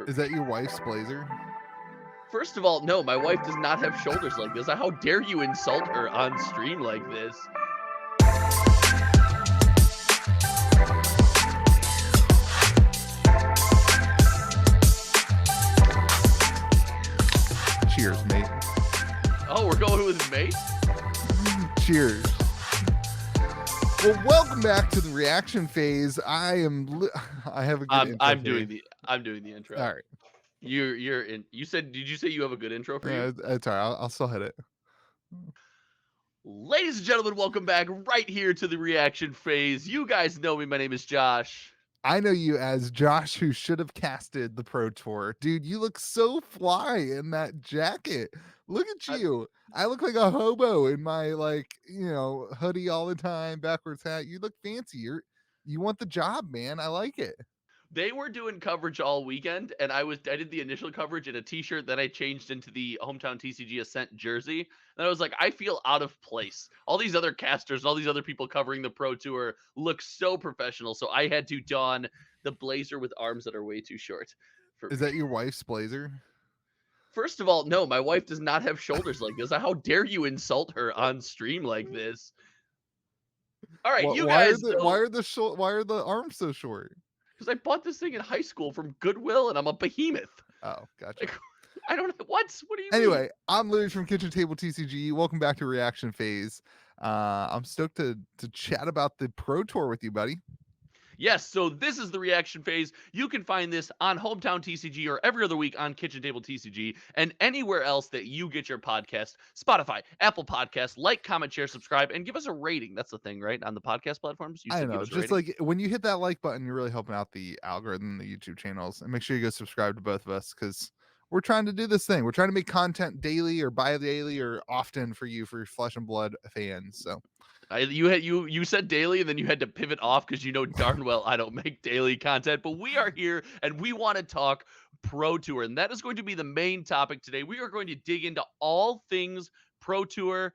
Is that your wife's blazer? First of all, no, my wife does not have shoulders like this. How dare you insult her on stream like this? Cheers, mate. Oh, we're going with mate? Cheers. Well, welcome back to the reaction phase. I have a good intro I'm for doing you. the intro. All right. You're in. Did you say you have a good intro for you? It's all right. I'll still hit it. Ladies and gentlemen, welcome back right here to the reaction phase. You guys know me. My name is Josh. I know you as Josh, who should have casted the Pro Tour. Dude, you look so fly in that jacket. Look at I- you. I look like a hobo in my hoodie all the time, backwards hat. You look fancy. You want the job, man. I like it. They were doing coverage all weekend, and I did the initial coverage in a t-shirt, then I changed into the hometown TCG Ascent jersey. And I was like, I feel out of place. All these other casters and all these other people covering the Pro Tour look so professional. So I had to don the blazer with arms that are way too short for Is me. that your wife's blazer? First of all, no, my wife does not have shoulders like this. How dare you insult her on stream like this? All right, you Why guys know, why are the arms so short? because I bought this thing in high school from Goodwill, and I'm a behemoth. Oh, gotcha. Like, I don't know what do you mean? Anyway, I'm Louis from Kitchen Table TCG. Welcome back to reaction phase. I'm stoked to chat about the Pro Tour with you, buddy. Yes, so this is the reaction phase. You can find this on Hometown TCG or every other week on Kitchen Table TCG and anywhere else that you get your podcast. Spotify, Apple Podcasts. Like, comment, share, subscribe, and give us a rating. That's the thing, right? On the podcast platforms, you I said don't give know, us a just rating. like when you hit that like button, you're really helping out the algorithm, the YouTube channels, and make sure you go subscribe to both of us because we're trying to do this thing. We're trying to make content daily or bi-daily or often for you, for your flesh and blood fans. So You said daily, and then you had to pivot off because you know darn well I don't make daily content. But we are here, and we want to talk Pro Tour, and that is going to be the main topic today. We are going to dig into all things Pro Tour,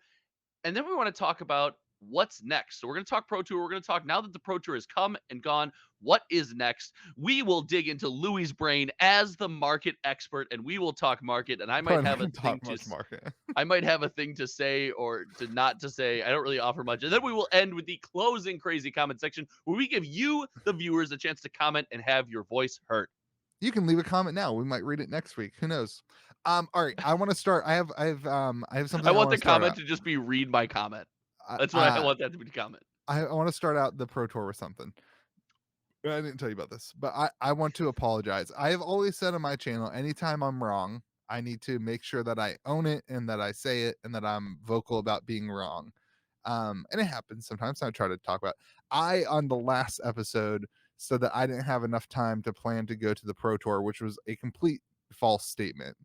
and then we want to talk about what's next. So we're going to talk Pro Tour. We're going to talk now that the Pro Tour has come and gone. What is next? We will dig into Louis' brain as the market expert, and we will talk market. And I might probably not have a gonna thing talk to much market. I might have a thing to say or to not to say. I don't really offer much. And then we will end with the closing crazy comment section where we give you, the viewers, a chance to comment and have your voice heard. You can leave a comment now. We might read it next week. Who knows? All right. I want to start. I have something I I want want the to start comment out. to just be read my comment. I, That's what I want that to be the comment. I want to start out the Pro Tour with something. I didn't tell you about this, but I want to apologize. I have always said on my channel, anytime I'm wrong, I need to make sure that I own it and that I say it and that I'm vocal about being wrong. And it happens sometimes. I try to talk about. On the last episode said that I didn't have enough time to plan to go to the Pro Tour, which was a complete false statement.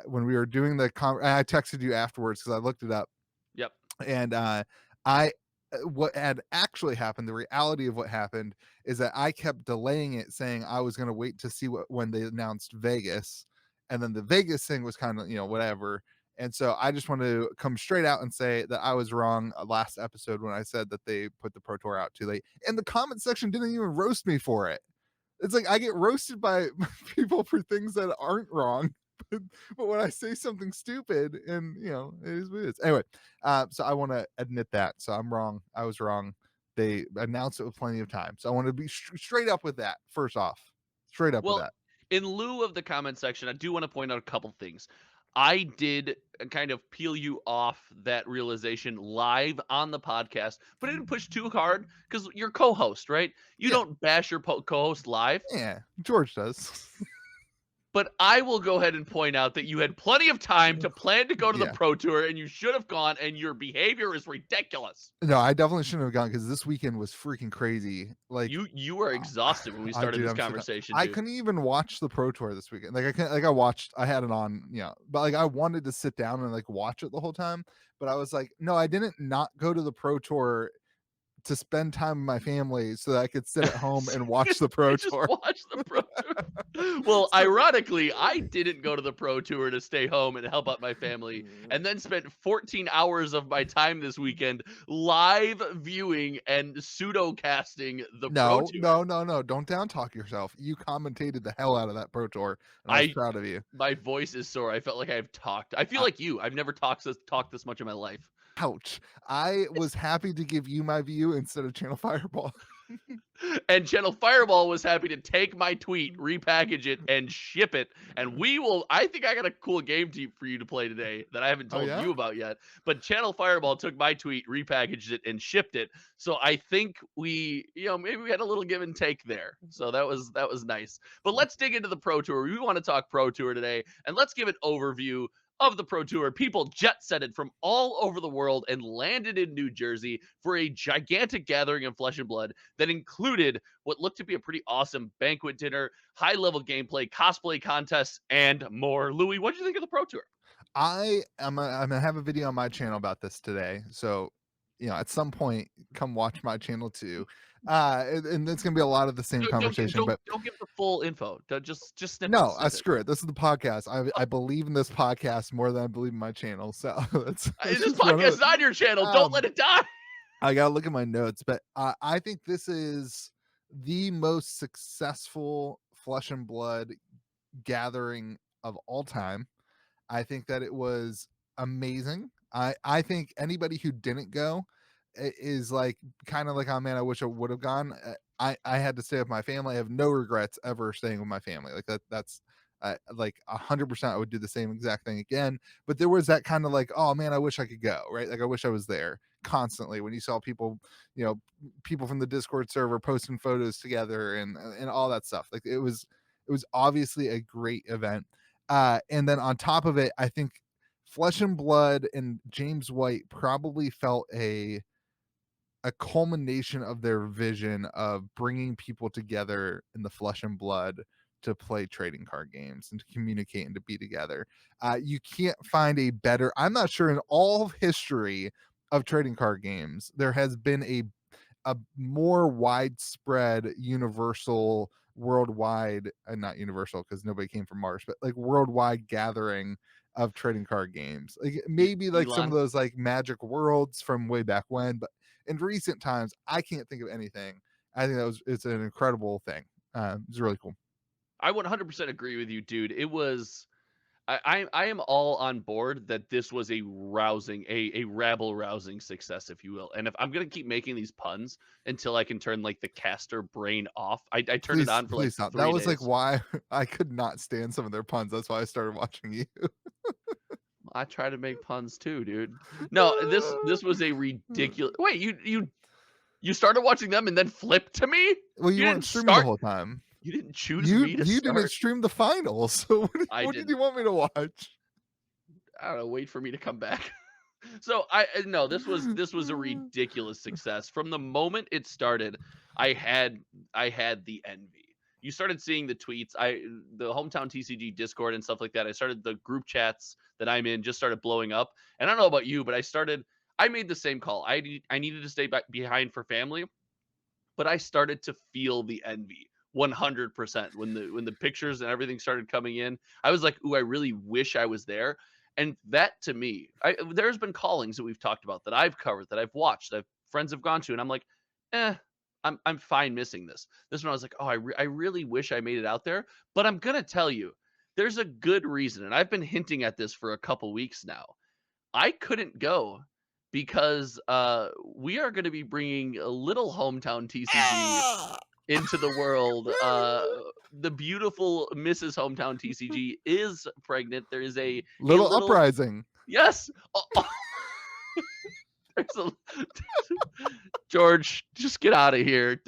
When we were doing I texted you afterwards because I looked it up. Yep. And I what had actually happened, the reality of what happened is that I kept delaying it, saying I was going to wait to see when they announced Vegas, and then the Vegas thing was kind of whatever. And so I just want to come straight out and say that I was wrong last episode when I said that they put the Pro Tour out too late, and the comment section didn't even roast me for it. It's like I get roasted by people for things that aren't wrong. But when I say something stupid, and it is what it is. Anyway, so I want to admit that. So I'm wrong. I was wrong. They announced it with plenty of time. So I want to be straight up with that. First off, straight up with Well, that. in lieu of the comment section, I do want to point out a couple things. I did kind of peel you off that realization live on the podcast, but I didn't push too hard because you're co-host, right? You Yeah. don't bash your co-host live. Yeah, George does. But I will go ahead and point out that you had plenty of time to plan to go to the Yeah. Pro Tour, and you should have gone, and your behavior is ridiculous. No, I definitely shouldn't have gone because this weekend was freaking crazy. Like You were exhausted when we started dude, this I'm so conversation, I dude. couldn't even watch the Pro Tour this weekend. Like I had it on, but like I wanted to sit down and like watch it the whole time. But I was like, no, I didn't not go to the Pro Tour to spend time with my family so that I could sit at home and watch the I Pro just Tour. watched the Pro Tour. Well, So ironically, I didn't go to the Pro Tour to stay home and help out my family, and then spent 14 hours of my time this weekend live viewing and pseudo casting the Pro no, Tour. no, no, no, don't down talk yourself. You commentated the hell out of that Pro Tour, and I was I proud of you. My voice is sore. I felt like I've talked. I feel Uh, like you. I've never talked this much in my life. ouch. I was happy to give you my view instead of Channel Fireball. And Channel Fireball was happy to take my tweet, repackage it, and ship it. And we will. I think I got a cool game for you to play today that I haven't Oh, told yeah? you about yet. But Channel Fireball took my tweet, repackaged it, and shipped it. So I think maybe we had a little give and take there. So that was nice. But let's dig into the Pro Tour. We want to talk Pro Tour today, and let's give an overview of the Pro Tour. People jet setted from all over the world and landed in New Jersey for a gigantic gathering of flesh and blood that included what looked to be a pretty awesome banquet dinner, high level gameplay, cosplay contests, and more. Louis, what did you think of the Pro Tour? I'm gonna have a video on my channel about this today. So, at some point, come watch my channel too. And it's gonna be a lot of the same conversation, but Don't give the full info. Just no, snippets. screw it. This is the podcast. I believe in this podcast more than I believe in my channel. So that's This just one podcast of is on your channel. Don't let um it die. I gotta look at my notes, but I think this is the most successful flesh and blood gathering of all time. I think that it was amazing. I think anybody who didn't go is like kind of like, oh man, I wish I would have gone. I had to stay with my family. I have no regrets ever staying with my family. Like that's like 100%. I would do the same exact thing again. But there was that kind of like, oh man, I wish I could go. Right? Like I wish I was there constantly when you saw people, people from the Discord server posting photos together and all that stuff. Like it was obviously a great event. And then on top of it, I think Flesh and Blood and James White probably felt a culmination of their vision of bringing people together in the Flesh and Blood to play trading card games and to communicate and to be together. You can't find a better. I'm not sure in all of history of trading card games there has been a more widespread universal worldwide, not universal because nobody came from Mars, but like worldwide gathering of trading card games. Like maybe like some of Elon, those like Magic Worlds from way back when, but in recent times I can't think of anything. I think it's an incredible thing. It's really cool. I 100% agree with you, dude. It was I am all on board that this was a rousing, a rabble rousing success, if you will. And if I'm gonna keep making these puns until I can turn like the caster brain off, I turned it Please, on for like please stop. That 3 was like days. why I could not stand some of their puns. That's why I started watching you. I try to make puns too, dude. No, this was a ridiculous. Wait, you started watching them and then flipped to me? Well, you You weren't didn't streaming the start. whole time. You didn't choose You me to you didn't start. stream the finals, so I what did you didn't. want me to watch? I don't know. Wait for me to come back. So no, this was a ridiculous success. From the moment it started, I had the envy. You started seeing the tweets, the hometown TCG Discord and stuff like that. I started the group chats that I'm in just started blowing up. And I don't know about you, but I made the same call. I needed to stay back behind for family, but I started to feel the envy 100% when the pictures and everything started coming in. I was like, "Ooh, I really wish I was there." And that to me, there's been callings that we've talked about that I've covered, that I've watched, that friends have gone to, and I'm like, "Eh, I'm fine missing this." This one I was like, "Oh, I really wish I made it out there." But I'm gonna tell you, there's a good reason, and I've been hinting at this for a couple weeks now. I couldn't go because we are going to be bringing a little hometown TCG into the world. The beautiful Mrs. Hometown TCG is pregnant. There is a Little little, uprising. yes. There's a, George, just get out of here.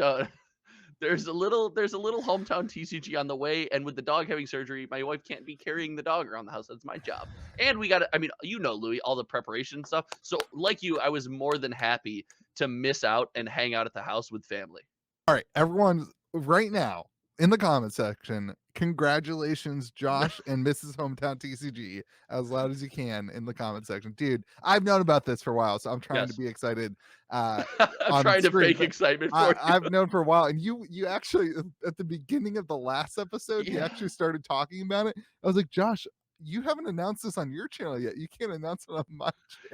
There's a little hometown TCG on the way, and with the dog having surgery, my wife can't be carrying the dog around the house. That's my job. And we got to, I mean, Louis, all the preparation stuff. So like you, I was more than happy to miss out and hang out at the house with family. All right, everyone, right now in the comment section, Congratulations, Josh and Mrs. Hometown TCG, as loud as you can in the comment section. Dude, I've known about this for a while, so I'm trying to Yes. be excited uh I'm on trying to screen. fake But excitement for you. I've known for a while, and you actually at the beginning of the last episode, you Yeah. actually started talking about it. I was like, Josh, you haven't announced this on your channel yet. You can't announce it on my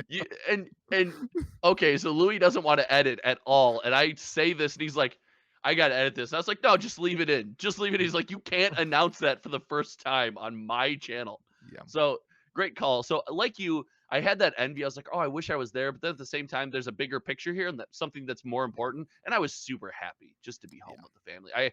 You channel. and okay, so Louis doesn't want to edit at all, and I say this, and he's like, "I gotta edit this." And I was like, "No, just leave it in. Just leave it." He's like, "You can't announce that for the first time on my channel." Yeah. So great call. So like you, I had that envy. I was like, "Oh, I wish I was there," but then at the same time, there's a bigger picture here, and that's something that's more important. And I was super happy just to be home Yeah. with the family. I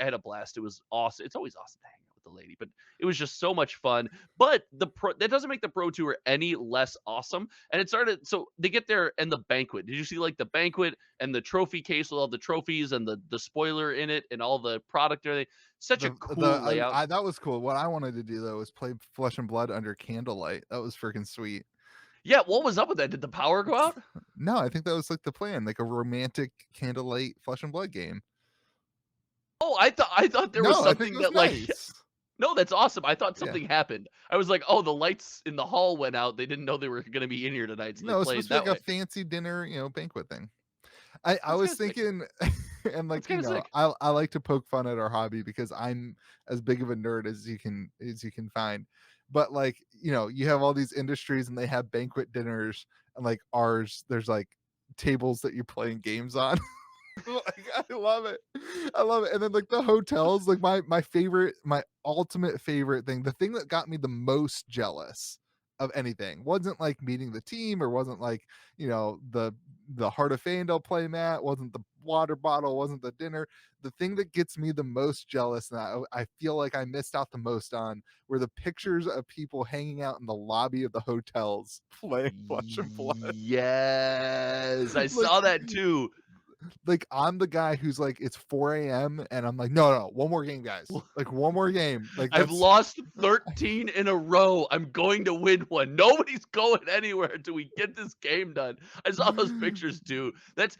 had a blast. It was awesome. It's always awesome to hang out with the lady, but it was just so much fun. But that doesn't make the pro tour any less awesome. And it started, so they get there and the banquet. Did you see like the banquet and the trophy case with all the trophies and the spoiler in it and all the product and everything? Such a The cool layout. I that was cool. What I wanted to do though was play Flesh and Blood under candlelight. That was freaking sweet. Yeah, what was up with that? Did the power go out? No, I think that was like the plan, like a romantic candlelight Flesh and Blood game. Oh, I thought there was No, I think something it was that like nice. no, that's awesome. I thought Yeah. something happened. I was like, oh, the lights in the hall went out. They didn't know they were gonna be in here tonight, so they No, it's supposed played to be that like a way. fancy dinner, banquet thing. I That's was kind of sick. thinking and That's like, kind of sick. I like to poke fun at our hobby because I'm as big of a nerd as you can find. But like, you have all these industries and they have banquet dinners, and like ours, there's like tables that you're playing games on. Like, I love it. I love it. And then like the hotels, like my favorite, my ultimate favorite thing, the thing that got me the most jealous of anything wasn't like meeting the team, or wasn't like, the Heart of Fandel play mat, wasn't the water bottle, wasn't the dinner. The thing that gets me the most jealous, and I feel like I missed out the most on, were the pictures of people hanging out in the lobby of the hotels playing Flesh and Blood. Yes, I Like saw that too. like I'm the guy who's like, it's 4 a.m. and I'm like, no, no, one more game, guys. Like one more game. Like I've that's lost 13 in a row. I'm going to win one. Nobody's going anywhere until we get this game done. I saw those pictures too. That's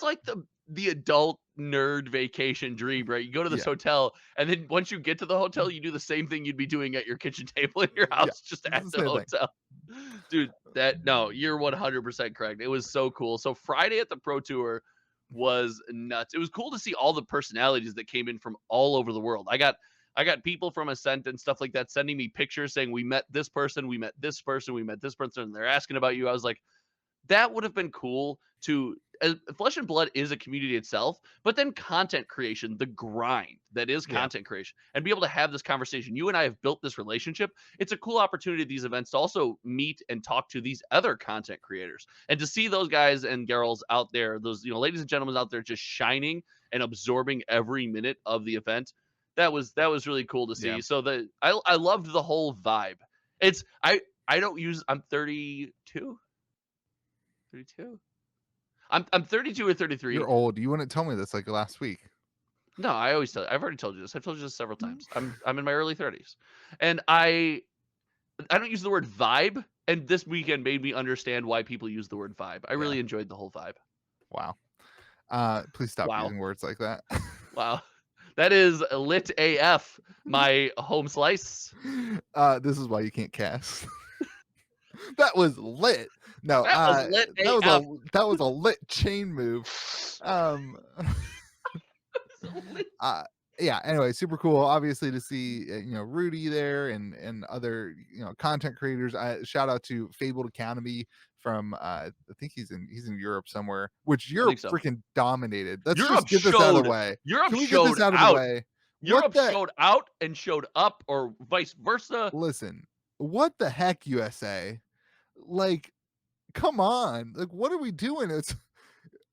like the adult nerd vacation dream, right? You go to this yeah, hotel, and then once you get to the hotel, you do the same thing you'd be doing at your kitchen table in your yeah. house, just It's at the the same thing. hotel. Dude, that no, you're 100% correct. It was so cool. So Friday at the Pro Tour was nuts. It was cool to see all the personalities that came in from all over the world. I got people from Ascent and stuff like that sending me pictures saying we met this person, we met this person, we met this person, and they're asking about you. I was like, that would have been cool to Flesh and Blood is a community itself, but then content creation, the grind that is Yeah, content creation, and be able to have this conversation. You and I have built this relationship. It's a cool opportunity at these events to also meet and talk to these other content creators and to see those guys and girls out there, those ladies and gentlemen out there just shining and absorbing every minute of the event. That was really cool to yeah. see. So I loved the whole vibe. It's I don't use I'm 32. 32? I'm 32 or 33. You're old. You wouldn't tell me this like last week. No, I've already told you this. I've told you this several Mm. times. I'm in my early 30s. And I don't use the word vibe, and this weekend made me understand why people use the word vibe. I Yeah. really enjoyed the whole vibe. Wow. Please stop Wow. using words like that. Wow. That is lit AF, my home slice. This is why you can't cast. That was lit. No, That was lit AF. that was a lit chain move. Um So lit. uh yeah, anyway, super cool obviously to see Rudy there, and other content creators. Shout out to Fabled Academy from I think he's in Europe somewhere, which I Europe think so. freaking dominated. Let's Europe just get this out of the showed way. Europe Can we get showed this out of the out. way? What Europe the showed out and showed up, or vice versa. Listen, what the heck, USA? Like, come on. Like, what are we doing? It's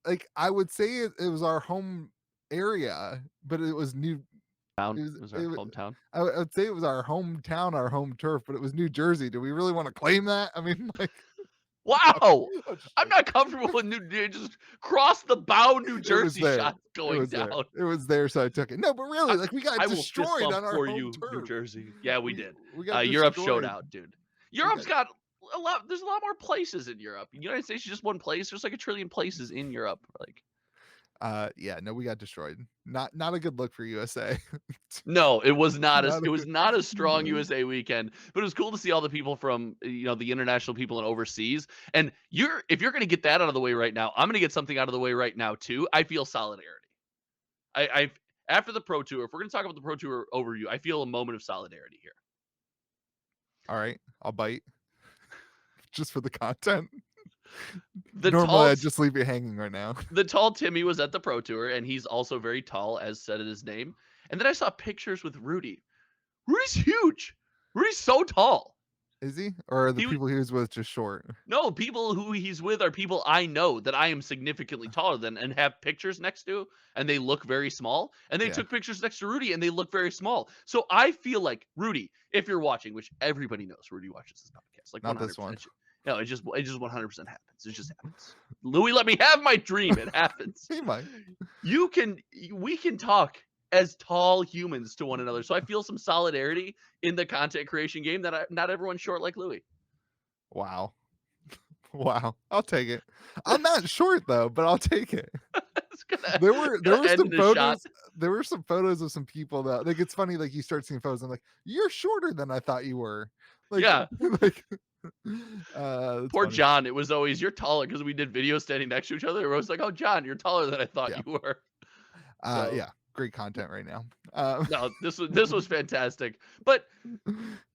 like, I would say it was our home area, but it was new. Town. It was, It was our it, wa- hometown. I would say it was our hometown, our home turf, but it was New Jersey. Do we really want to claim that? I mean, like, Wow! I'm just I'm joking. not comfortable with just cross the bow New It was Jersey there. shots It going was there. down. It was there, so I took it. No, but really, I, like, we got I will fist destroyed bump on our for home you, New turf. Jersey. Yeah, we did. We got Europe showed destroyed. out, dude. We Europe's got got a lot. There's a lot more places in Europe. The United States is just one place. There's like a trillion places in Europe. Like Yeah, no, we got destroyed. Not a good look for USA. No, it was not as Not it a was good. not a strong USA weekend, but it was cool to see all the people from, the international people and overseas. And if you're gonna get that out of the way right now, I'm gonna get something out of the way right now too. I feel solidarity. I after the Pro Tour, if we're gonna talk about the Pro Tour overview, I feel a moment of solidarity here. All right, I'll bite just for the content. The Normally, tall I'd just leave it hanging right now. the tall Timmy was at the Pro Tour, and he's also very tall, as said in his name. And then I saw pictures with Rudy. Rudy's huge. Rudy's so tall. Is he? Or are the He people he was with just short? No, people who he's with are people I know that I am significantly taller than and have pictures next to, and they look very small. And they Yeah, took pictures next to Rudy and they look very small. So I feel like Rudy, if you're watching, which everybody knows Rudy watches this podcast, like not this 100%. one. No, it just 100% happens. It just happens. Louis, let me have my dream. It happens. He might. We can talk as tall humans to one another. So I feel some solidarity in the content creation game that not everyone's short like Louis. Wow. Wow. I'll take it. I'm not short though, but I'll take it. It's gonna, There gonna were end some in a shot. photos. There were some photos of some people that like it's funny, like you start seeing photos and like, you're shorter than I thought you were. Like Yeah. like that's Poor funny. John. It was always, you're taller because we did videos standing next to each other. It was like, oh, John, you're taller than I thought Yeah. you were. So Yeah. Great content right now. no, this was fantastic. But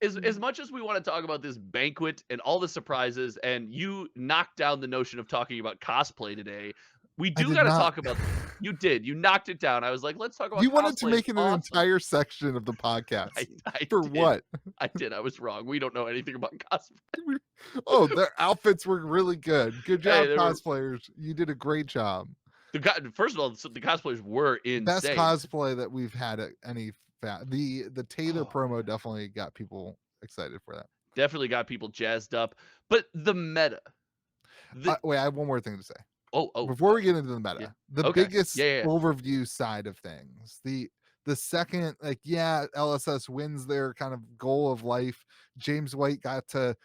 as much as we want to talk about this banquet and all the surprises, and you knocked down the notion of talking about cosplay today, we I do did got to not. talk about. You did. You knocked it down. I was like, let's talk about You wanted to cosplay. It's make it an awesome. entire section of the podcast. I For did. what? I did. I was wrong. We don't know anything about cosplay. Oh, their outfits were really good. Good Hey, job, they were cosplayers. You did a great job. first of all, the cosplayers were Best insane. cosplay that we've had at any the Taylor Oh, promo definitely got people excited for that. definitely got people jazzed up. But the meta, the Wait, I have one more thing to say oh, before we get into the yeah, meta. The okay, biggest yeah. overview side of things, the second, like, yeah, LSS wins their kind of goal of life. James White got to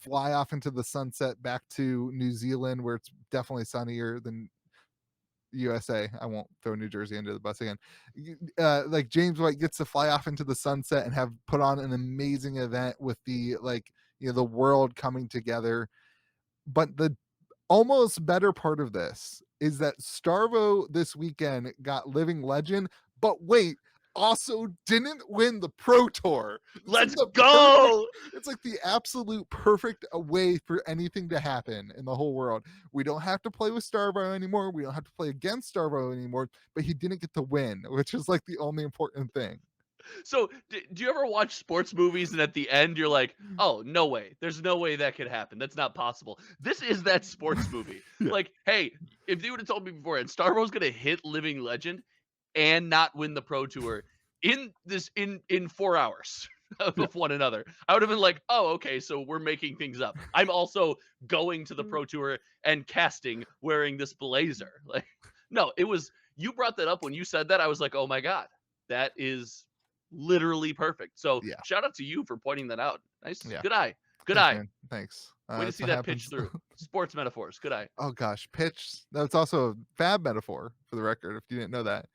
fly off into the sunset back to New Zealand, where it's definitely sunnier than USA. I won't throw New Jersey under the bus again. Like James White gets to fly off into the sunset and have put on an amazing event with the the world coming together. But the almost better part of this is that Starvo this weekend got Living Legend, but wait, also didn't win the Pro Tour. It's like Let's the perfect, go. it's like the absolute perfect way for anything to happen in the whole world. We don't have to play with Starvo anymore. We don't have to play against Starvo anymore, but he didn't get to win, which is like the only important thing. So, do you ever watch sports movies and at the end you're like, "Oh, no way. There's no way that could happen. That's not possible." This is that sports movie. Yeah. Like, hey, if you would have told me beforehand Starbo's going to hit Living Legend and not win the Pro Tour in 4 hours Yeah. of one another, I would have been like, "Oh, okay, so we're making things up." I'm also going to the Pro Tour and casting wearing this blazer. Like, no, it was, you brought that up when you said that. I was like, "Oh my god. That is literally perfect." So Yeah. shout out to you for pointing that out. Nice. Yeah. Good eye. Good Thanks, eye. man. Thanks. Way to That's see what that pitch happens. through. Sports metaphors. Good eye. Oh gosh, pitch. That's also a fab metaphor for the record. If you didn't know that,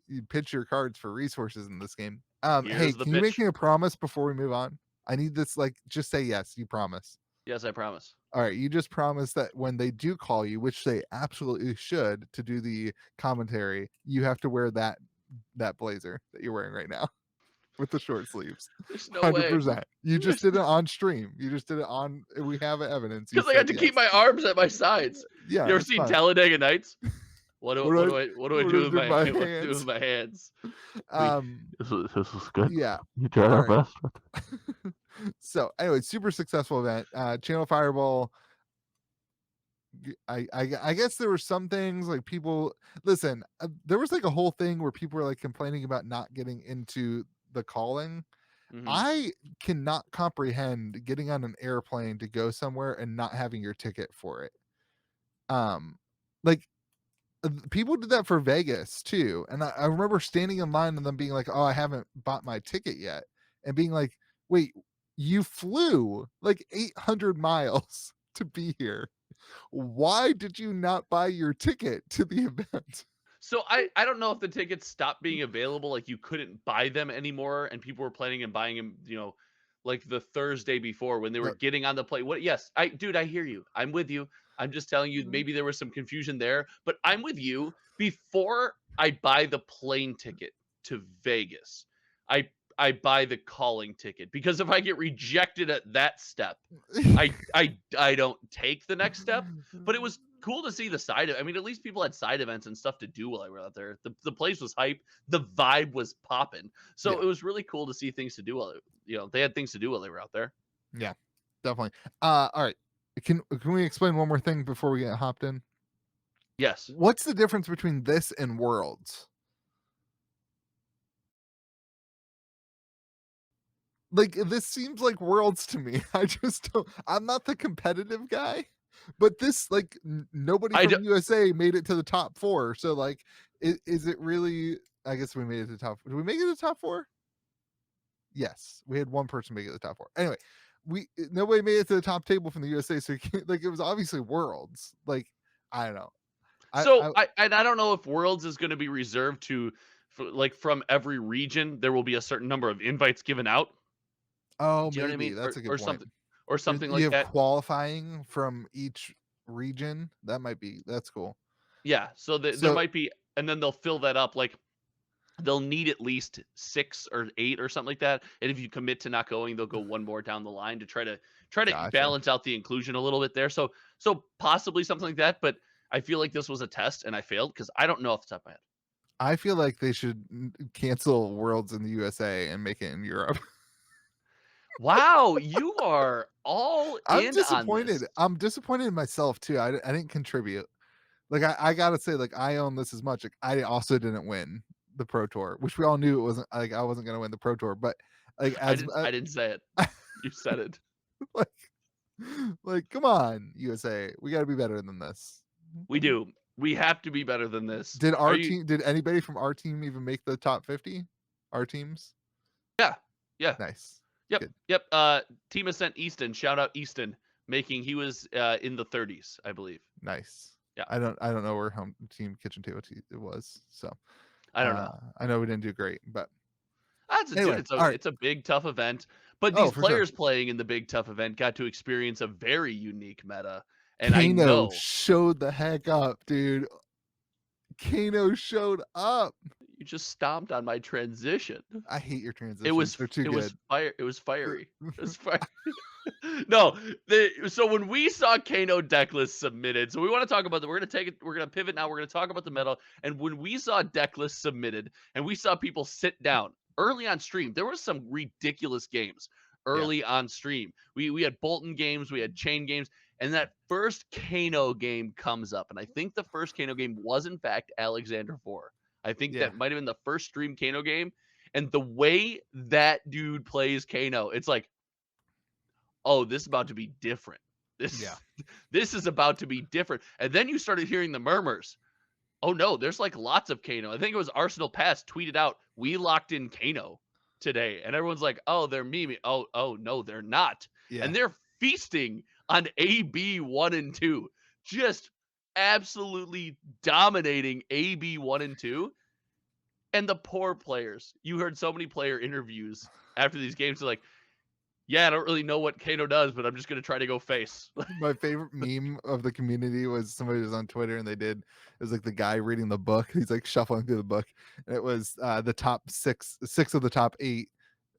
you pitch your cards for resources in this game. Hey, Here's the can you make pitch. me a promise before we move on? I need this. Like, just say yes. You promise. Yes, I promise. All right, you just promise that when they do call you, which they absolutely should, to do the commentary, you have to wear that blazer that you're wearing right now with the short sleeves. There's no way. 100%. You just did it on stream. You just did it on. We have evidence. You Because I got said to yes. keep my arms at my sides. Yeah, You ever it's seen fine. Talladega Nights? What do What do I what do do I with do my, with my what do I do hands? with my hands? This is good. Yeah. You tried our Alright. best. So anyway, super successful event. Channel Fireball. I guess there were some things like people listen. There was like a whole thing where people were like complaining about not getting into the calling. Mhm. I cannot comprehend getting on an airplane to go somewhere and not having your ticket for it. Like people did that for Vegas too. And I remember standing in line and them being like, "Oh, I haven't bought my ticket yet," and being like, "Wait, you flew like 800 miles to be here. Why did you not buy your ticket to the event?" So I don't know if the tickets stopped being available, like you couldn't buy them anymore, and people were planning on buying them, like the Thursday before when they were No. getting on the plane. What? Yes, I hear you. I'm with you. I'm just telling you, maybe there was some confusion there, but I'm with you. Before I buy the plane ticket to Vegas, I I buy the calling ticket because if I get rejected at that step, I don't take the next step. But it was cool to see the I mean, at least people had side events and stuff to do while I were out there. The place was hype. The vibe was popping. So Yeah, it was really cool to see things to do while they had things to do while they were out there. yeah, definitely. All right. Can we explain one more thing before we get hopped in? Yes. What's the difference between this and Worlds? Like this seems like Worlds to me. I just don't. I'm not the competitive guy, but this like nobody I do, from USA made it to the top 4. So like, is it really? I guess we made it to the top. Did we make it to the top 4? Yes, we had one person make it to the top 4. Anyway, nobody made it to the top table from the USA, so you can't, like it was obviously Worlds. Like I don't know. so I I don't know if Worlds is going to be reserved to like from every region. There will be a certain number of invites given out. oh Do you know what I maybe mean? that's a good Or point. something or something You like have that. qualifying from each region. That's cool. Yeah. So there So might be, and then they'll fill that up. Like they'll need at least 6 or 8 or something like that. And if you commit to not going, they'll go one more down the line to try to gotcha. balance out the inclusion a little bit there. So possibly something like that. But I feel like this was a test and I failed because I don't know off the top of my head. I feel like they should cancel Worlds in the USA and make it in Europe. Wow, you are all I'm in on this. disappointed. I'm disappointed in myself too. I didn't contribute. Like I gotta say, like I own this as much. Like I also didn't win the Pro Tour, which we all knew it wasn't. Like I wasn't gonna win the Pro Tour, but like as I didn't say it. You said it. like like come on USA, we got to be better than this. We do. We have to be better than this. Did Are our you? team? Did anybody from our team even make the top 50? Our teams. Yeah. Yeah. Nice. Yep. Good. Yep. Team Ascent Easton. Shout out Easton. He was in the 30s, I believe. Nice. Yeah. I don't know where home team kitchen table it was. So I don't know. I know we didn't do great, but That's dude. anyway, all right. It's a big tough event. But Oh, these for sure. players playing in the big tough event got to experience a very unique meta. And I Kano know showed the heck up, dude. Kano showed up. you just stomped on my transition. I hate your It transitions. was They're too it was good. fire. It was fiery. It was fire. No, so when we saw Kano decklist submitted, so we want to talk about that. We're gonna take it. We're gonna pivot now. We're gonna talk about the meta. And when we saw decklist submitted, and we saw people sit down early on stream, there were some ridiculous games Yeah. early on stream. We had Bolton games, we had chain games, and that first Kano game comes up, and I think the first Kano game was in fact Alexander 4. I think Yeah. that might have been the first stream Kano game, and the way that dude plays Kano, it's like, oh, this is about to be different. Yeah. This is about to be different. And then you started hearing the murmurs. Oh no, there's like lots of Kano. I think it was Arsenal Pass tweeted out, "We locked in Kano today," and everyone's like, "Oh, they're memeing." Oh no, they're not. Yeah. And they're feasting on AB 1 and 2, just absolutely dominating AB 1 and 2. And the poor players. You heard so many player interviews after these games. They're like, yeah, I don't really know what Kano does, but I'm just gonna try to go face. My favorite meme of the community was somebody was on Twitter and it was like the guy reading the book. He's like shuffling through the book. And it was the top six of the top 8.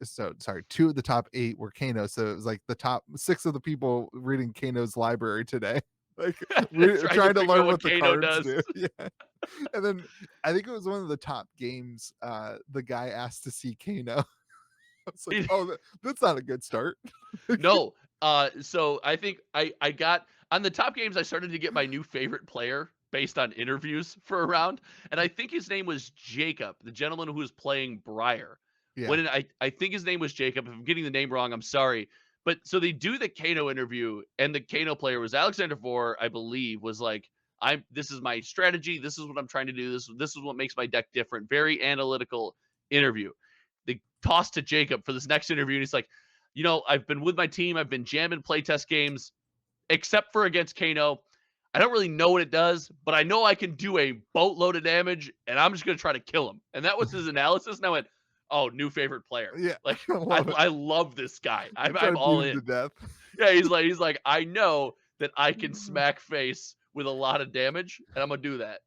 So sorry, 2 of the top 8 were Kano. So it was like the top 6 of the people reading Kano's library today. Like trying to figure learn out what the Kano cards does. do. Yeah. And then I think it was one of the top games. The guy asked to see Kano. I was like, oh, that's not a good start. No. So I think I got on the top games. I started to get my new favorite player based on interviews for a round, and I think his name was Jacob, the gentleman who was playing Briar. Yeah. I think his name was Jacob. If I'm getting the name wrong, I'm sorry. But so they do the Kano interview, and the Kano player was Alexander 4, I believe, was like, this is my strategy. This is what I'm trying to do. This is what makes my deck different. Very analytical interview. They toss to Jacob for this next interview, and he's like, I've been with my team. I've been jamming playtest games, except for against Kano. I don't really know what it does, but I know I can do a boatload of damage, and I'm just gonna try to kill him. And that was his analysis. And I went, oh, new favorite player. Yeah, Like I love it. I love this guy. You try I'm to beat all him to in. death. Yeah, he's like, I know that I can smack face with a lot of damage, and I'm gonna do that.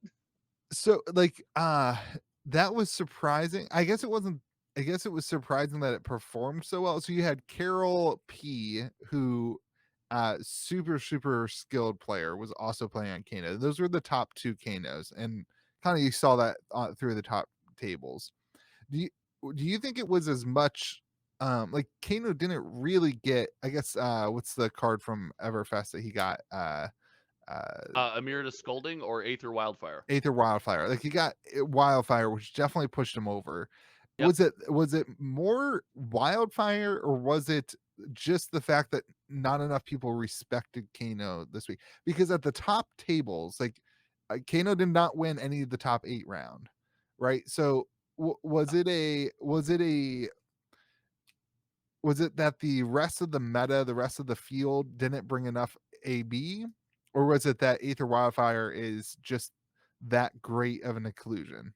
So, like, that was surprising. I guess it was surprising that it performed so well. So you had Carol P, who, super, super skilled player, was also playing on Kano. Those were the top 2 Kanos, and kinda you saw that, through the top tables. Do you do you think it was as much, like, Kano didn't really get, I guess, what's the card from Everfest that he got? Uh Amirida Scolding or Aether Wildfire. Aether Wildfire. Like, he got Wildfire, which definitely pushed him over. Yep. Was it more Wildfire, or was it just the fact that not enough people respected Kano this week? Because at the top tables, like, Kano did not win any of the top 8 round, right? So, was it that the rest of the meta, the rest of the field didn't bring enough AB? Or was it that Aether Wildfire is just that great of an inclusion?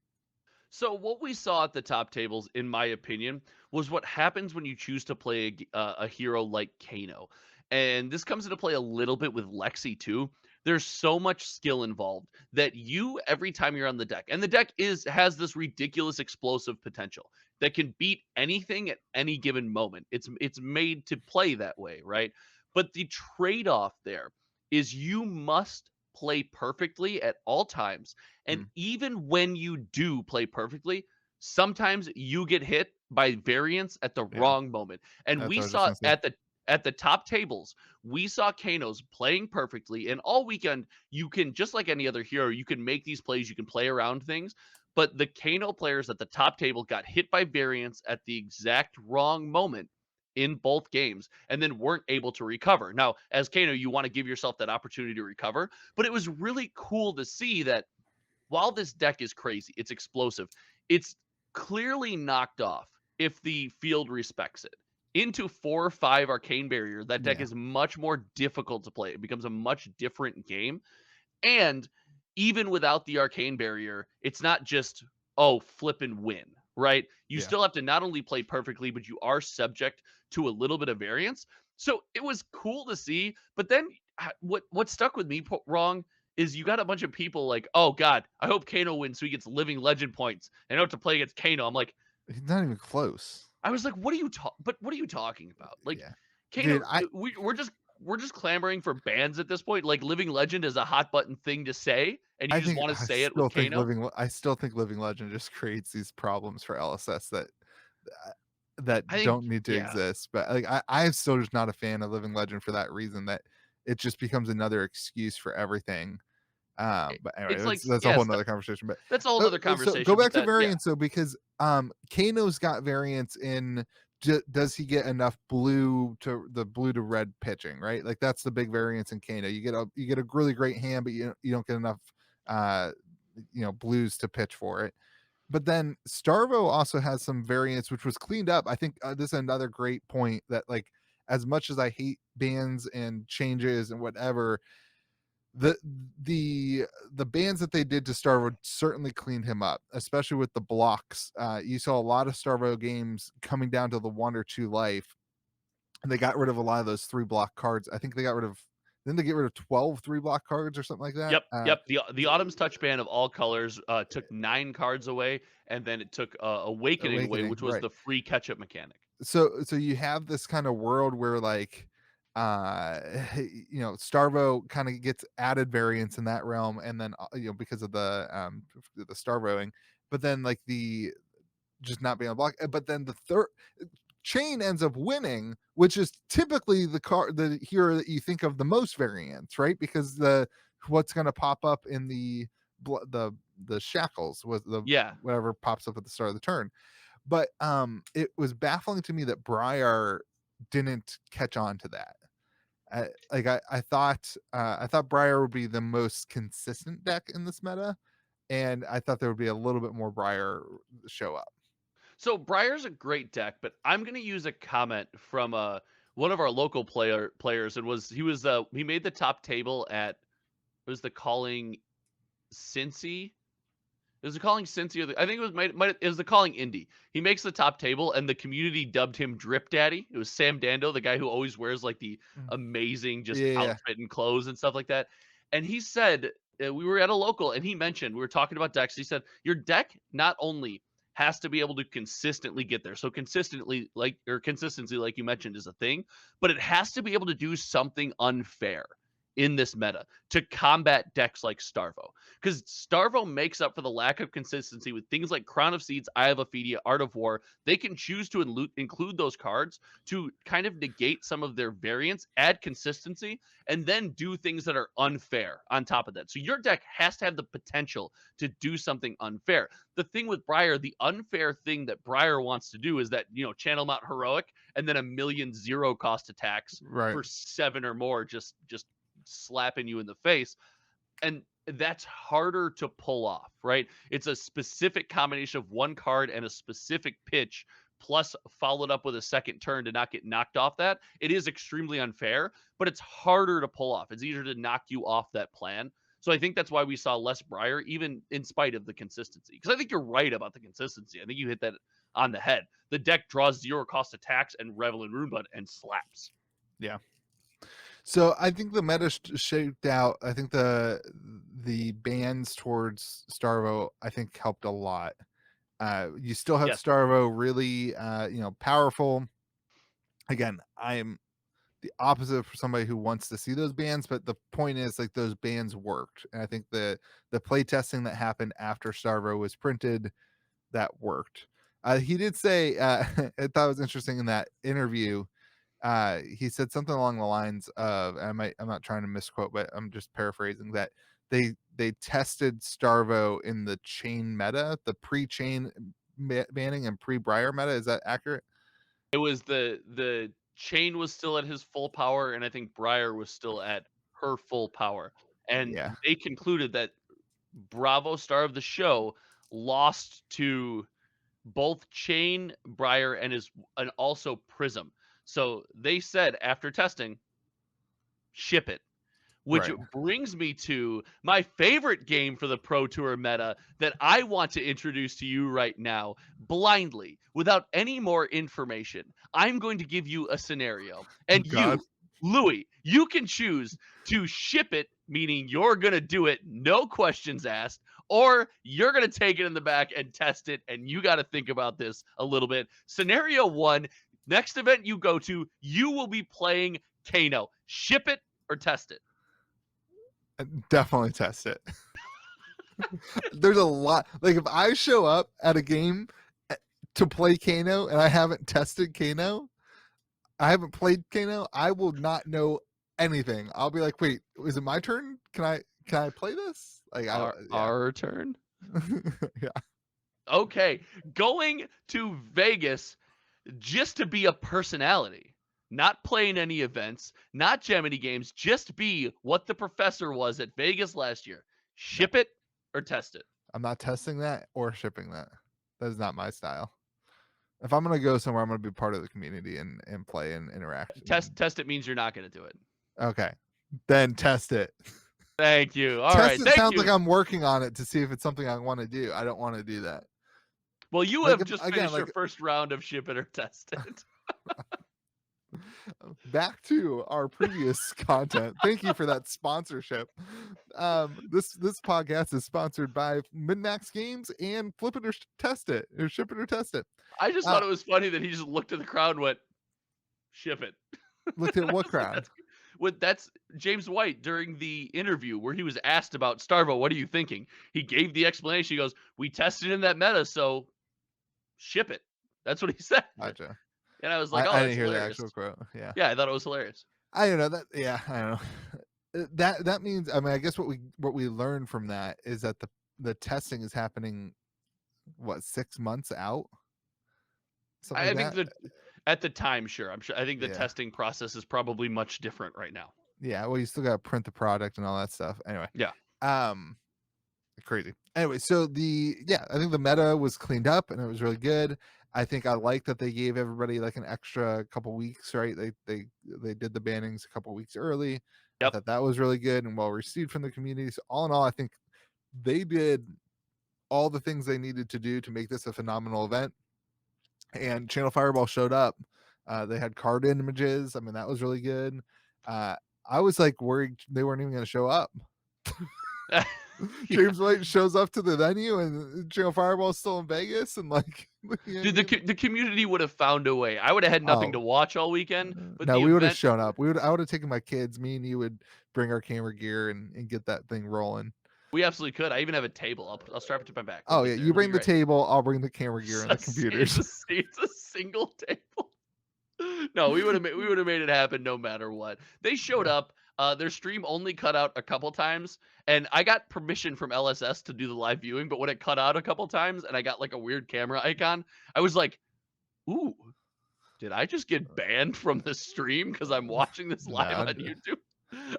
So what we saw at the top tables, in my opinion, was what happens when you choose to play a hero like Kano, and this comes into play a little bit with Lexi too. There's so much skill involved that you every time you're on the deck, and the deck has this ridiculous explosive potential that can beat anything at any given moment. It's made to play that way, right? But the trade off there is you must play perfectly at all times, and Mm, even when you do play perfectly, sometimes you get hit by variance at the yeah, wrong moment. And that's we what I was just saw gonna say. at the top tables, we saw Kanos playing perfectly. And all weekend, you can, just like any other hero, you can make these plays, you can play around things. But the Kano players at the top table got hit by variance at the exact wrong moment in both games and then weren't able to recover. Now, as Kano, you want to give yourself that opportunity to recover, but it was really cool to see that while this deck is crazy, it's explosive, it's clearly knocked off if the field respects it. Into 4 or 5 Arcane Barrier, that deck Yeah, is much more difficult to play. It becomes a much different game. And even without the Arcane Barrier, it's not just, oh, flip and win, right? You yeah. still have to not only play perfectly, but you are subject to a little bit of variance. So it was cool to see. But then what stuck with me wrong is you got a bunch of people like, oh God, I hope Kano wins so he gets living legend points. And I know to play against Kano. I'm like, He's not even close. I was like, what are you talking about? Like Yeah. Dude, Kano, we're just clamoring for bans at this point. Like living legend is a hot button thing to say, and you just want to say it with Kano. I still think Living Legend just creates these problems for LSS uh, that I think, don't need to yeah. exist. But, like, I'm still just not a fan of Living Legend for that reason, that it just becomes another excuse for everything. But anyway, It's like, that's a whole yes, nother conversation. But that's a whole other so go conversation. But back to that, yeah, variance though, because Kano's got variance in, does he get enough blue to red pitching, right? Like, that's the big variance in Kano. You get a really great hand, but you don't get enough uh blues to pitch for it. But then Starvo also has some variance, which was cleaned up. I think, this is another great point, that, like, as much as I hate bans and changes and whatever, the the bands that they did to Starvo certainly cleaned him up, especially with the blocks. You saw a lot of Starvo games coming down to the 1 or 2 life, and they got rid of a lot of those 3 block cards. I think they got rid of, then they get rid of 12 3 block cards or something like that. yep, yep. The Autumn's Touch ban of all colors took 9 cards away, and then it took Awakening away, Awakening, which was right? the free catch up mechanic. So you have this kind of world where, like, uh Starvo kind of gets added variance in that realm, and then, because of the Starvoing, but then, like, the just not being able to block. But then the third chain ends up winning, which is typically the hero that you think of the most variance, right? Because the what's going to pop up in the shackles was the Yeah. whatever pops up at the start of the turn. But it was baffling to me that Briar didn't catch on to that. I thought Briar would be the most consistent deck in this meta, and I thought there would be a little bit more Briar show up. So Briar's a great deck, but I'm gonna use a comment from one of our local players. He made the top table at It was the calling Cincy. It was the calling Cincy, or I think it was the calling Indy. He makes the top table, and the community dubbed him Drip Daddy. It was Sam Dando, the guy who always wears like the Mm. amazing just Yeah. outfit and clothes and stuff like that. And he said we were at a local, and he mentioned we were talking about decks. He said your deck not only has to be able to consistently get there, so consistency, like you mentioned, is a thing, but it has to be able to do something unfair in this meta to combat decks like Starvo. Because Starvo makes up for the lack of consistency with things like Crown of Seeds, Eye of Ophidia, Art of War. They can choose to include those cards to kind of negate some of their variance, add consistency, and then do things that are unfair on top of that. So your deck has to have the potential to do something unfair. The thing with Briar, the unfair thing that Briar wants to do is that, channel Mount Heroic and then a million zero cost attacks Right. for 7 or more just slapping you in the face. And that's harder to pull off, right? It's a specific combination of one card and a specific pitch, plus followed up with a second turn to not get knocked off that. It is extremely unfair, but it's harder to pull off. It's easier to knock you off that plan. So I think that's why we saw less Briar, even in spite of the consistency. Because I think you're right about the consistency. I think you hit that on the head. The deck draws zero cost attacks and Revel and Runeblood and slaps. Yeah. So I think the meta shaped out. I think the bans towards Starvo, I think, helped a lot. You still have Yes. Starvo really, powerful. Again, I am the opposite for somebody who wants to see those bans, but the point is, like, those bans worked, and I think the playtesting that happened after Starvo was printed, that worked. He did say, I thought it was interesting in that interview. He said something along the lines of, I'm not trying to misquote, but I'm just paraphrasing, that they tested Starvo in the chain meta, the pre-chain banning and pre-Briar meta. Is that accurate? It was the chain was still at his full power, and I think Briar was still at her full power. And Yeah. they concluded that Bravo, star of the show, lost to both Chain, Briar, and also Prism. So they said after testing, ship it. Which Right. brings me to my favorite game for the Pro Tour meta that I want to introduce to you right now, blindly, without any more information. I'm going to give you a scenario. And God. you, Louis, you can choose to ship it, meaning you're going to do it, no questions asked, or you're going to take it in the back and test it, and you got to think about this a little bit. Scenario 1, next event you go to, you will be playing Kano. Ship it or test it? Definitely test it. There's a lot, like, if I show up at a game to play Kano and I haven't tested Kano, I haven't played Kano, I will not know anything. I'll be like, wait, is it my turn? Can I play this? Like, our turn. Yeah. Okay, going to Vegas just to be a personality, not playing any events, not Gemini games, just be what the professor was at Vegas last year. Ship it or test it? I'm not testing that or shipping that. That is not my style. If I'm gonna go somewhere, I'm gonna be part of the community and play and interact. Test it means you're not going to do it. Okay, then test it. Thank you. All test right, it thank sounds you. like I'm working on it to see if it's something I want to do. I don't want to do that. Well, you Like, have just finished your first round of ship it or test it. Back to our previous content. Thank you for that sponsorship. This podcast is sponsored by MinMax Games and Flip It or Test It, or Ship It or Test It. I just thought it was funny that he just looked at the crowd and went, ship it. Looked at what crowd? That's James White during the interview where he was asked about Starvo. What are you thinking? He gave the explanation. He goes, we tested in that meta, so ship it. That's what he said. Gotcha. And I was like, I that's didn't hear hilarious. the actual quote. Yeah. Yeah, I thought it was hilarious. I don't know that. Yeah, I don't know. That means, I mean, I guess what we learned from that is that the testing is happening, what, 6 months out? I think that at the time, sure. I think the Yeah. testing process is probably much different right now. Yeah, well, you still got to print the product and all that stuff. Anyway. Yeah. Crazy. Anyway, so I think the meta was cleaned up and it was really good. I think I like that they gave everybody like an extra couple weeks, right? They did the bannings a couple weeks early. I Yep. thought that was really good and well received from the community. So all in all, I think they did all the things they needed to do to make this a phenomenal event. And Channel Fireball showed up. They had card images. I mean, that was really good. I was like worried they weren't even going to show up. James White shows up to the venue and Channel Fireball's still in Vegas and like Dude, the community would have found a way. I would have had nothing to watch all weekend, but no, the we would have event shown up. I would have taken my kids. Me and you would bring our camera gear and get that thing rolling. we absolutely could. I even have a table. I'll strap it to my back. Oh yeah, you bring the table, I'll bring the camera gear and the computers. It's a single table. No, we would have made it happen no matter what. They showed up. Their stream only cut out a couple times, and I got permission from LSS to do the live viewing. But when it cut out a couple times, and I got like a weird camera icon, I was like, "Ooh, did I just get banned from the stream because I'm watching this live on YouTube?"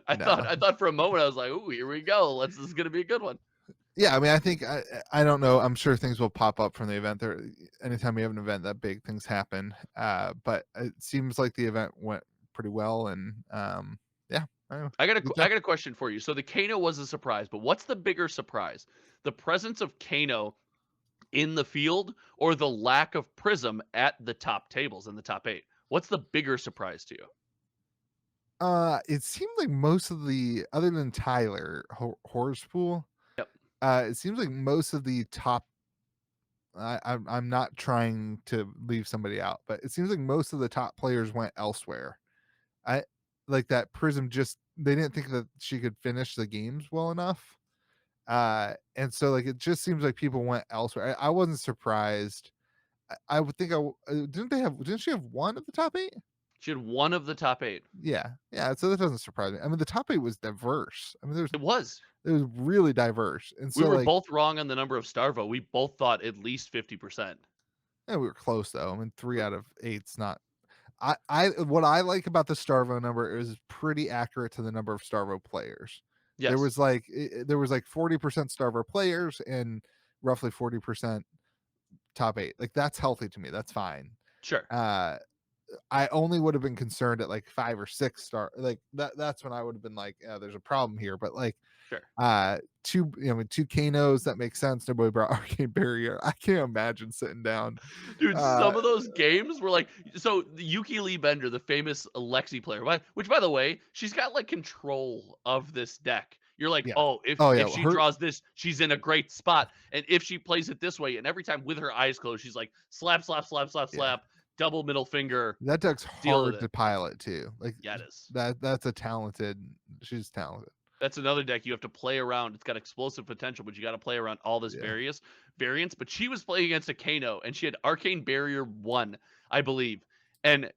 I thought for a moment I was like, "Ooh, here we go. This is gonna be a good one." Yeah, I mean, I think I don't know. I'm sure things will pop up from the event. There, anytime we have an event that big, things happen. But it seems like the event went pretty well, and yeah. I got a question for you. So the Kano was a surprise, but what's the bigger surprise? The presence of Kano in the field or the lack of Prism at the top tables in the top 8? What's the bigger surprise to you? It seemed like most of the other than Tyler Horspool. Yep. It seems like most of the top. I'm not trying to leave somebody out, but it seems like most of the top players went elsewhere. I like that Prism just they didn't think that she could finish the games well enough. And so like it just seems like people went elsewhere. I wasn't surprised. I would think didn't she have one of the top 8? She had one of the top 8. Yeah. So that doesn't surprise me. I mean, the top 8 was diverse. I mean, It was really diverse. And so we were like both wrong on the number of Starvo. We both thought at least 50%. yeah, we were close though. I mean, 3 out of 8's not. I what I like about the Starvo number is pretty accurate to the number of Starvo players. Yes. There was like 40% Starvo players and roughly 40% top 8. Like that's healthy to me. That's fine. Sure. I only would have been concerned at like 5 or 6 star. Like that's when I would have been like, yeah, there's a problem here. But like, sure. 2 Kanos, that makes sense. Nobody brought Arcane Barrier. I can't imagine sitting down. Dude, some of those games were like, so the Yuki Lee Bender, the famous Lexi player, which by the way, she's got like control of this deck. You're like, yeah. If she draws this, she's in a great spot. And if she plays it this way, and every time with her eyes closed, she's like, slap, slap, slap, slap, slap, double middle finger. That deck's hard to pilot too. Like, yeah, it is. She's talented. That's another deck you have to play around. It's got explosive potential, but you got to play around all this various variants. But she was playing against a Kano, and she had Arcane Barrier 1, I believe. And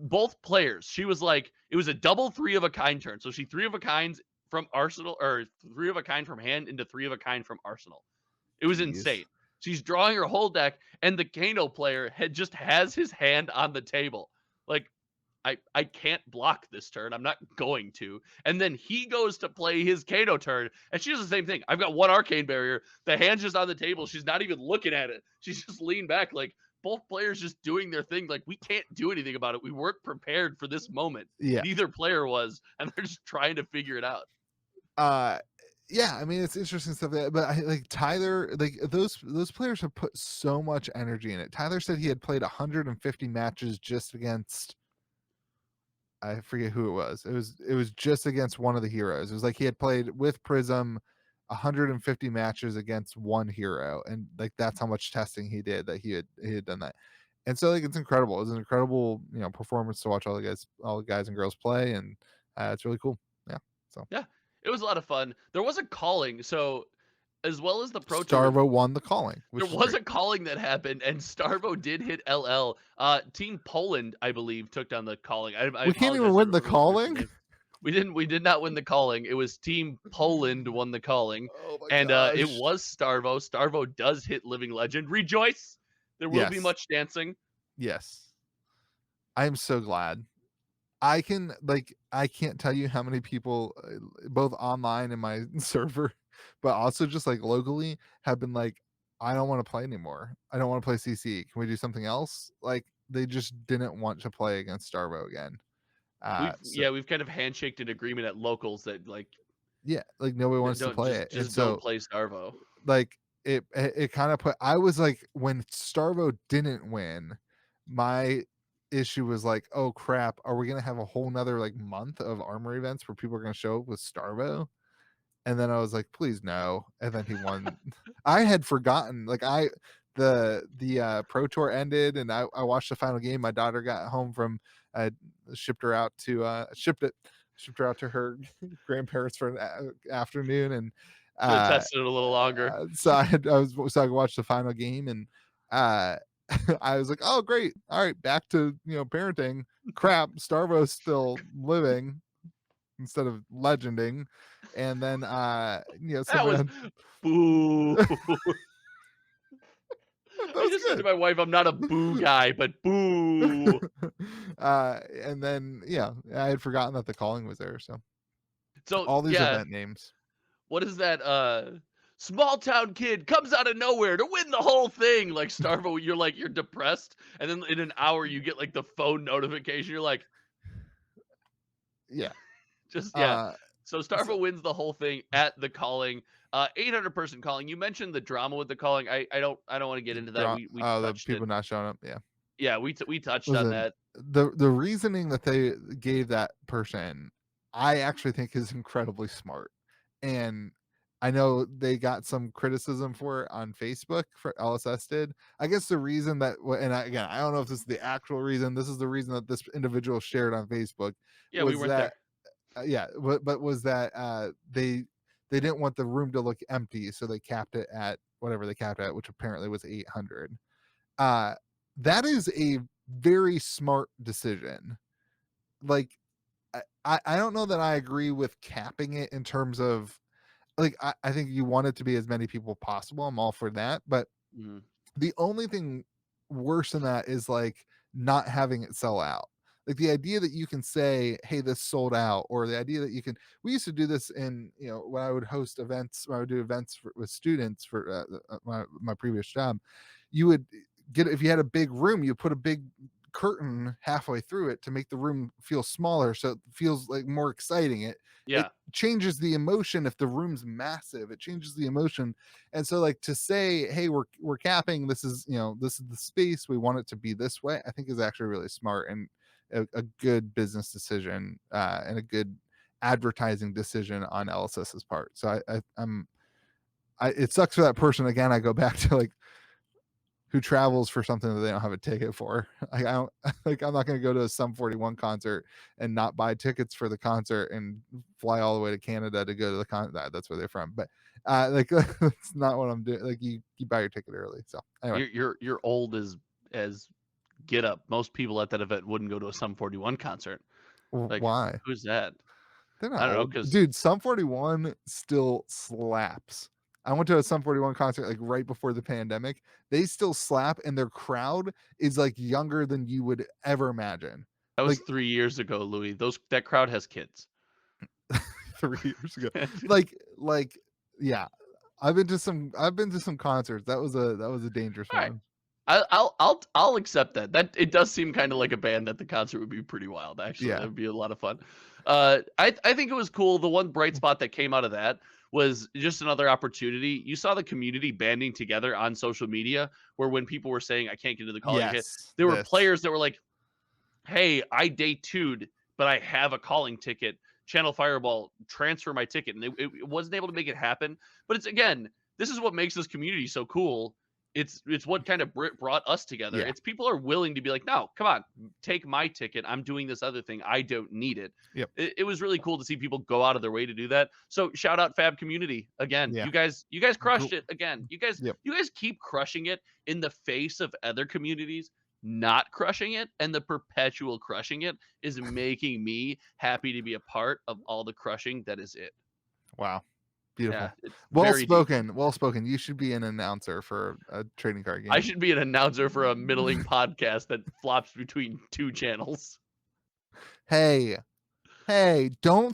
both players, she was like, it was a double 3 of a kind turn. So she 3 of a kinds from arsenal, or 3 of a kind from hand into 3 of a kind from arsenal. It was insane. She's drawing her whole deck, and the Kano player has his hand on the table. Like, I can't block this turn. I'm not going to. And then he goes to play his Kano turn, and she does the same thing. I've got 1 Arcane Barrier. The hand's just on the table. She's not even looking at it. She's just leaned back. Like, both players just doing their thing. Like, we can't do anything about it. We weren't prepared for this moment. Yeah. Neither player was, and they're just trying to figure it out. Yeah, I mean, it's interesting stuff that, but I like Tyler, like those players have put so much energy in it. Tyler said he had played 150 matches just against, I forget who it was. It was just against one of the heroes. It was like he had played with Prism 150 matches against one hero, and like that's how much testing he did, that he had done that. And so like it's incredible. It's an incredible, performance to watch all the guys and girls play, and it's really cool. Yeah. So yeah, it was a lot of fun. There was a calling, so as well as the Pro Starvo won the calling. There was a calling that happened, and Starvo did hit LL. Team Poland, I believe, took down the calling. We can't even win the calling. We did not win the calling. It was Team Poland won the calling, and it was Starvo. Starvo does hit Living Legend. Rejoice! There will be much dancing. Yes, I am so glad. I can't tell you how many people, both online in my server, but also just like locally, have been like, I don't want to play anymore. I don't want to play CC. Can we do something else? Like they just didn't want to play against Starvo again. We've kind of handshaked an agreement at locals that like nobody wants to don't play it, and don't so play Starvo. like it kind of put. I was like, when Starvo didn't win, my issue was like, oh crap, are we gonna have a whole nother like month of armor events where people are gonna show up with Starvo? And then I was like, please no. And then he won. I had forgotten, like the pro tour ended and I watched the final game. My daughter got home from shipped her out to her grandparents for an afternoon, and Should have tested it a little longer. so I could watch the final game, and I was like, oh great, all right, back to parenting. Crap, Starvo's still living instead of legending. And then That someone was boo. that I was just said good. to my wife, I'm not a boo guy, but boo. And then I had forgotten that the calling was there. So So all these event names. What is that? Small town kid comes out of nowhere to win the whole thing. Like Starvo, you're depressed, and then in an hour you get like the phone notification. You're like, yeah, So Starvo wins the whole thing at the calling. 800-person calling. You mentioned the drama with the calling. I don't want to get into that. We the touched people it. not showing up. Yeah, we touched on that. The reasoning that they gave that person, I actually think is incredibly smart. And I know they got some criticism for it on Facebook, for LSS did. I guess the reason that, again, I don't know if this is the actual reason. This is the reason that this individual shared on Facebook. Yeah, we weren't there. But was that they didn't want the room to look empty, so they capped it at whatever they capped it at, which apparently was 800. That is a very smart decision. Like, I don't know that I agree with capping it in terms of, like, I think you want it to be as many people possible. I'm all for that. But the only thing worse than that is like not having it sell out. Like the idea that you can say, hey, this sold out, or the idea that you can, we used to do this in, when I would host events, when I would do events with students for my previous job, you would get, if you had a big room, you put a big curtain halfway through it to make the room feel smaller, so it feels like more exciting. It changes the emotion. If the room's massive, it changes the emotion. And so, like, to say, hey, we're capping, this is this is the space, we want it to be this way, I think is actually really smart and a good business decision, and a good advertising decision on LSS's part. So it sucks for that person. Again, I go back to like, who travels for something that they don't have a ticket for. Like, I don't, like, I'm not going to go to a Sum 41 concert and not buy tickets for the concert and fly all the way to Canada to go to the concert. That's where they're from. But like, that's not what I'm doing. Like, you buy your ticket early. So anyway, you're old as get up. Most people at that event wouldn't go to a Sum 41 concert. Like, why? Who's that? They're not I don't old. know, Dude, Sum 41 still slaps. I went to a Sum 41 concert like right before the pandemic. They still slap, and their crowd is like younger than you would ever imagine. That was like 3 years ago, Louis. That crowd has kids. 3 years ago. like yeah. I've been to some concerts. That was a dangerous one. I'll accept that. That it does seem kind of like a band that the concert would be pretty wild. Actually, that would be a lot of fun. I think it was cool. The one bright spot that came out of that was just another opportunity. You saw the community banding together on social media, where when people were saying, I can't get to the calling hit, there were players that were like, hey, I day 2'd, but I have a calling ticket. Channel Fireball, transfer my ticket. And it wasn't able to make it happen. But it's, again, this is what makes this community so cool. It's what kind of brought us together. Yeah. It's people are willing to be like, no, come on, take my ticket. I'm doing this other thing. I don't need it. Yep. It was really cool to see people go out of their way to do that. So shout out FaB community again. Yeah. You guys crushed it again. You guys keep crushing it in the face of other communities not crushing it, and the perpetual crushing it is making me happy to be a part of all the crushing that is it. Wow. Beautiful. Yeah, well spoken. You should be an announcer for a trading card game. I should be an announcer for a middling podcast that flops between 2 channels. Hey, don't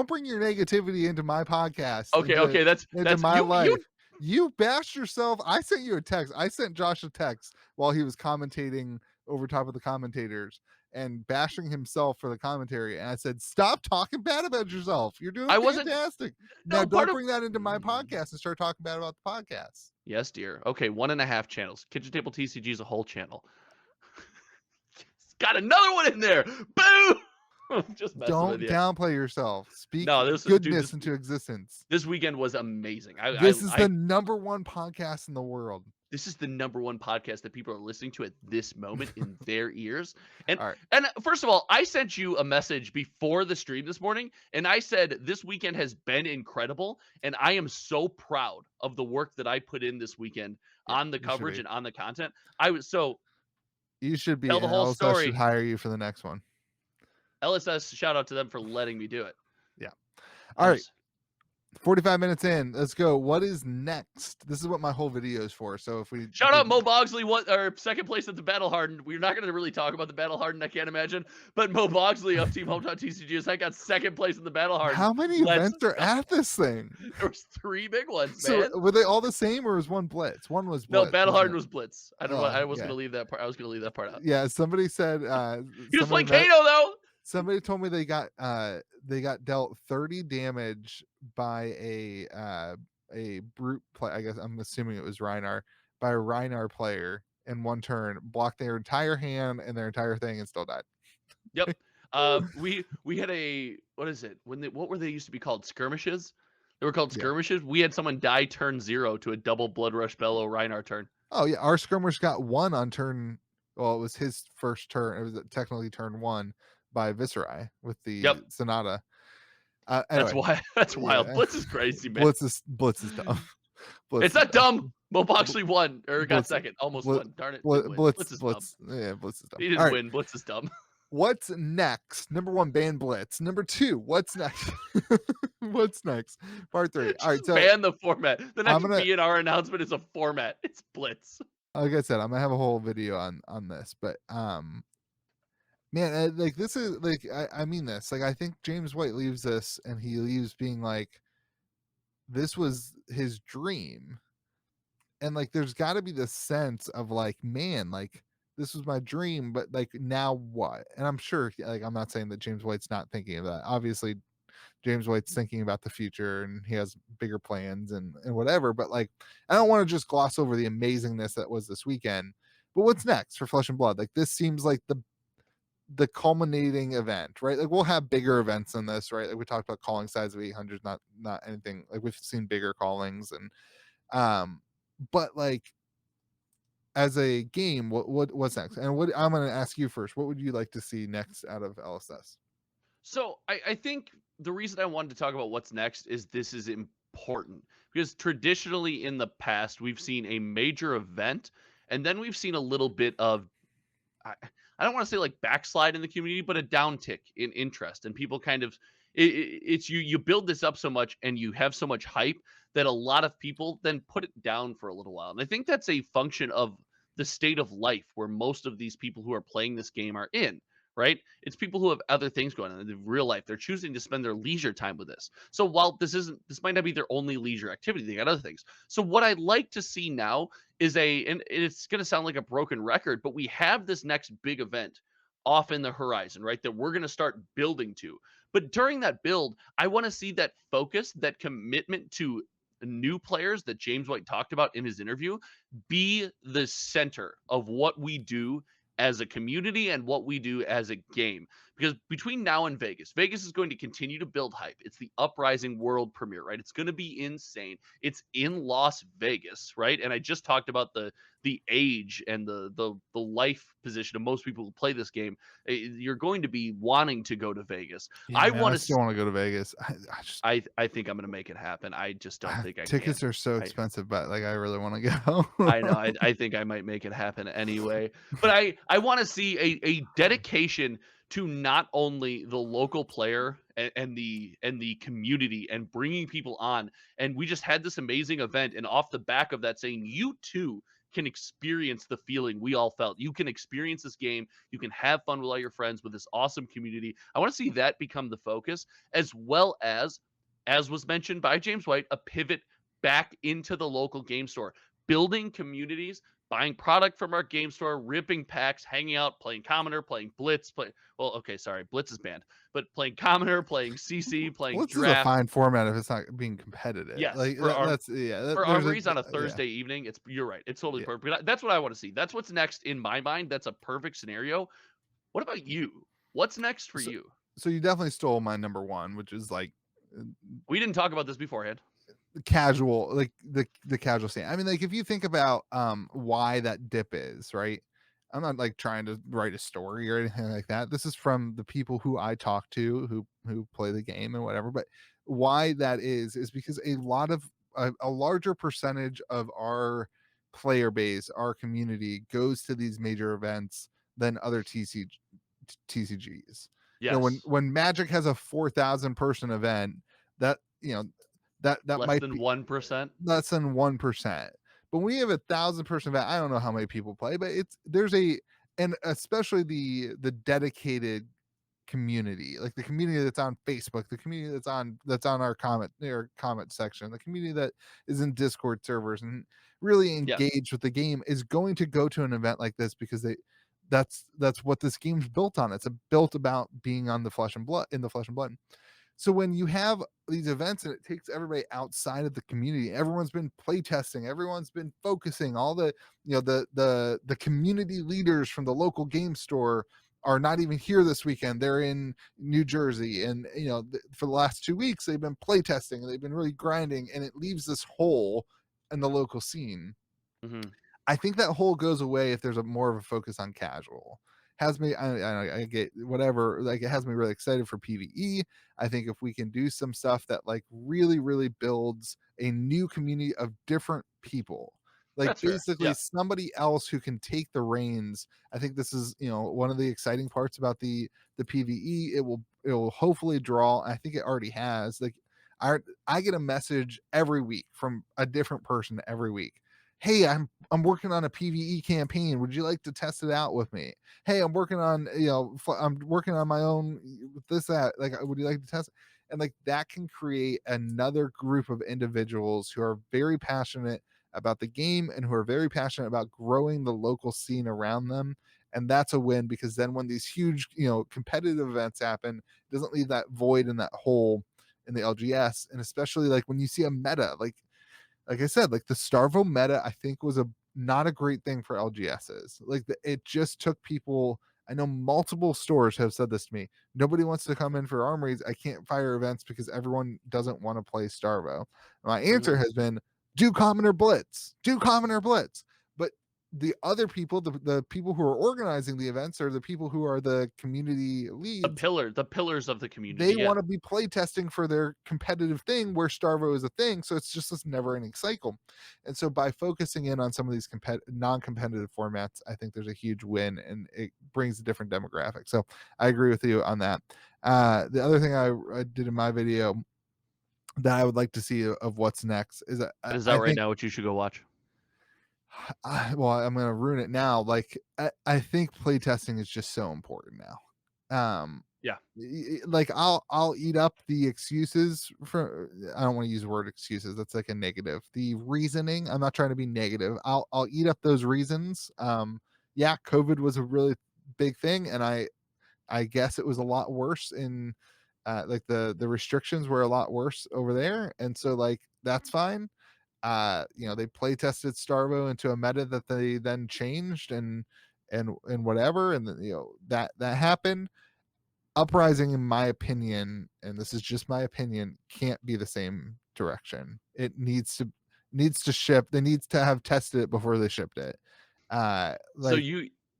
bring your negativity into my podcast. Okay, that's my life. You bashed yourself. I sent you a text. I sent Josh a text while he was commentating over top of the commentators, and bashing himself for the commentary. And I said, stop talking bad about yourself. You're doing I wasn't. fantastic. No, Now part don't of. bring that into my podcast and start talking bad about the podcast. Yes, dear. Okay, 1.5 channels. Kitchen Table TCG is a whole channel. Got another one in there. Boom. Just messing Don't with you. downplay yourself. Speak No, this goodness into existence. This weekend was amazing. This is the number one podcast in the world. This is the number one podcast that people are listening to at this moment in their ears. And All right. and first of all, I sent you a message before the stream this morning, and I said this weekend has been incredible, and I am so proud of the work that I put in this weekend on the coverage and on the content. You should be. Tell the And whole LSS story. should hire you for the next one. LSS, shout out to them for letting me do it. Yeah. All right. 45 minutes in. Let's go. What is next? This is what my whole video is for. So if we shout out Mo Bogsley, second place at the Battle Hardened. We're not going to really talk about the Battle Hardened, I can't imagine. But Mo Bogsley of Team Hometown TCG I got second place in the Battle Hardened. How many events are at this thing? There was 3 big ones, man. So were they all the same, or was one Blitz? One was Blitz. No, Battle Hardened was Blitz. I don't know. I was yeah. going to leave that part. I was going to leave that part out. Yeah, somebody said he was playing Kano though. Somebody told me they got dealt 30 damage by a brute play. I guess I'm assuming it was Reinar, by a Reinar player in one turn, blocked their entire hand and their entire thing and still died. Yep. We had a, what is it? What were they used to be called? Skirmishes? They were called skirmishes. We had someone die turn 0 to a double Blood Rush Bellow Reinar turn. Oh yeah, our skirmish got 1 on turn. Well, it was his first turn. It was technically turn 1 by Viserai with the Sonata. Anyway, that's wild. Blitz is crazy, man. Blitz is dumb. Blitz it's not dumb. Mo Boxley won or got second, almost won. Darn it. Blitz is dumb. Yeah, Blitz is dumb. He didn't win. Blitz is dumb. What's next? Number 1, ban Blitz. Number 2, what's next? What's next? Part 3. All right, so ban the format. The next BNR announcement is a format. It's Blitz. Like I said, I'm gonna have a whole video on this, but man, like this is like I mean this. Like I think James White leaves this and he leaves being like, this was his dream. And like there's gotta be this sense of like, man, like this was my dream, but like now what? And I'm sure, like, I'm not saying that James White's not thinking of that. Obviously, James White's thinking about the future and he has bigger plans and whatever, but like I don't want to just gloss over the amazingness that was this weekend. But what's next for Flesh and Blood? Like this seems like the culminating event, right? Like we'll have bigger events than this, right? Like we talked about calling size of 800, not anything, like we've seen bigger callings, and but like as a game, what's next? And what I'm going to ask you first, what would you like to see next out of LSS? So I think the reason I wanted to talk about what's next is this is important because traditionally in the past, we've seen a major event and then we've seen a little bit of, I don't want to say like backslide in the community, but a downtick in interest, and people kind of, it's you build this up so much and you have so much hype that a lot of people then put it down for a little while. And I think that's a function of the state of life where most of these people who are playing this game are in. Right? It's people who have other things going on in real life. They're choosing to spend their leisure time with this. So while this might not be their only leisure activity, they got other things. So what I'd like to see now is and it's going to sound like a broken record, but we have this next big event off in the horizon, right? That we're going to start building to. But during that build, I want to see that focus, that commitment to new players that James White talked about in his interview be the center of what we do as a community and what we do as a game. Because between now and Vegas is going to continue to build hype. It's the Uprising world premiere, right? It's going to be insane. It's in Las Vegas, right? And I just talked about the age and the life position of most people who play this game. You're going to be wanting to go to Vegas. Yeah, I still want to go to Vegas. I think I'm going to make it happen. I just don't think I can. Tickets are so expensive, but like I really want to go. I know. I think I might make it happen anyway. But I want to see a dedication to not only the local player and the community and bringing people on. And we just had this amazing event, and off the back of that saying, you too can experience the feeling we all felt. You can experience this game. You can have fun with all your friends with this awesome community. I want to see that become the focus, as well as was mentioned by James White, a pivot back into the local game store, building communities buying product from our game store, ripping packs, hanging out, playing Commoner, playing Blitz, well, okay, sorry, Blitz is banned, but playing Commoner, playing CC, playing Blitz is a Draft. fine format if it's not being competitive. Yes, Like that's yeah. for There's a armories on a yeah Thursday evening, you're right. It's totally yeah. perfect. That's what I want to see. That's what's next in my mind. That's a perfect scenario. What about you? What's next for So, you? so you definitely stole my number one, which is like uh, We didn't talk about this beforehand. casual, like the casual scene. I mean, like if you think about why that dip is, right? I'm not like trying to write a story or anything like that. This is from the people who I talk to who play the game and whatever. But why that is because a larger percentage of our player base, our community goes to these major events than other TCGs. You know, Yes, when Magic has a 4,000 person event, that you know that less might than be 1%. less than 1%. But when we have 1,000 person event, I don't know how many people play, but there's a and especially the dedicated community, like the community that's on Facebook, the community that's on our comment section, the community that is in Discord servers and really Yes. engaged with the game is going to go to an event like this because that's what this game's built on. It's built about being on the flesh and blood in the flesh and blood. So when you have these events and it takes everybody outside of the community, everyone's been playtesting, everyone's been focusing, all the the community leaders from the local game store are not even here this weekend. They're in New Jersey, and for the last 2 weeks they've been playtesting and they've been really grinding, and it leaves this hole in the local scene. Hmm. I think that hole goes away if there's a more of a focus on casual. Has me, I get whatever, like it has me really excited for PvE. I think if we can do some stuff that like really, really builds a new community of different people, like That's fair. basically Yeah. somebody else who can take the reins. I think this is, one of the exciting parts about the PvE. It will hopefully draw. I think it already has. Like I get a message every week from a different person every week. Hey, I'm working on a PvE campaign. Would you like to test it out with me? Hey, I'm working on, I'm working on my own this that. Like, would you like to test? And like that can create another group of individuals who are very passionate about the game and who are very passionate about growing the local scene around them. And that's a win because then when these huge, competitive events happen, it doesn't leave that void and that hole in the LGS. And especially like when you see a meta, like I said, like the Starvo meta, I think was not a great thing for LGSs. Like it just took people. I know multiple stores have said this to me. Nobody wants to come in for armories. I can't fire events because everyone doesn't want to play Starvo. My answer Hmm. has been do Commoner Blitz, do Commoner Blitz. But the other people, the people who are organizing the events, are the people who are the community leads. The pillars of the community. They Yeah. want to be playtesting for their competitive thing where Starvo is a thing. So it's just this never ending cycle. And so by focusing in on some of these non-competitive formats, I think there's a huge win and it brings a different demographic. So I agree with you on that. The other thing I did in my video that I would like to see of what's next is that Is that I right think, now what you should go watch? well, I'm going to ruin it now. Like I think playtesting is just so important now. Yeah. Like I'll eat up the excuses for, I don't want to use the word excuses, that's like a negative, the reasoning. I'm not trying to be negative. I'll eat up those reasons. Yeah, COVID was a really big thing, and I guess it was a lot worse in like the restrictions were a lot worse over there, and so like that's fine. They play tested Starvo into a meta that they then changed, and whatever, and then, that happened. Uprising, in my opinion, and this is just my opinion, can't be the same direction. It needs to ship. They needs to have tested it before they shipped it. So Like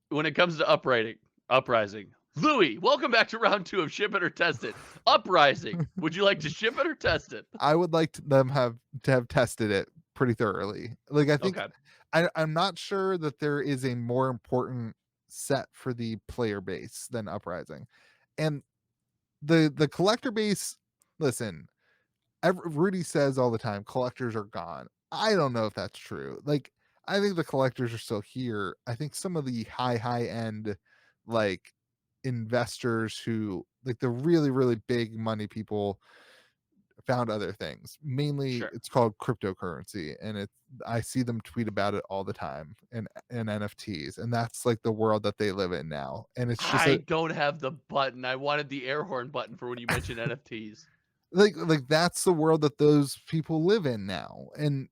when it comes to uprising, Louis, welcome back to round 2 of Ship It or Test It. Uprising, would you like to ship it or test it? I would like them to have tested it pretty thoroughly. Like I think Okay. I'm not sure that there is a more important set for the player base than Uprising, and the collector base. Listen, Rudy says all the time, collectors are gone. I don't know if that's true. Like, I think the collectors are still here. I think some of the high end, like investors who, like the really, really big money people, found other things. Mainly, Sure. it's called cryptocurrency, and I see them tweet about it all the time, and NFTs, and that's like the world that they live in now. And it's just I don't have the button. I wanted the air horn button for when you mentioned NFTs. like that's the world that those people live in now, and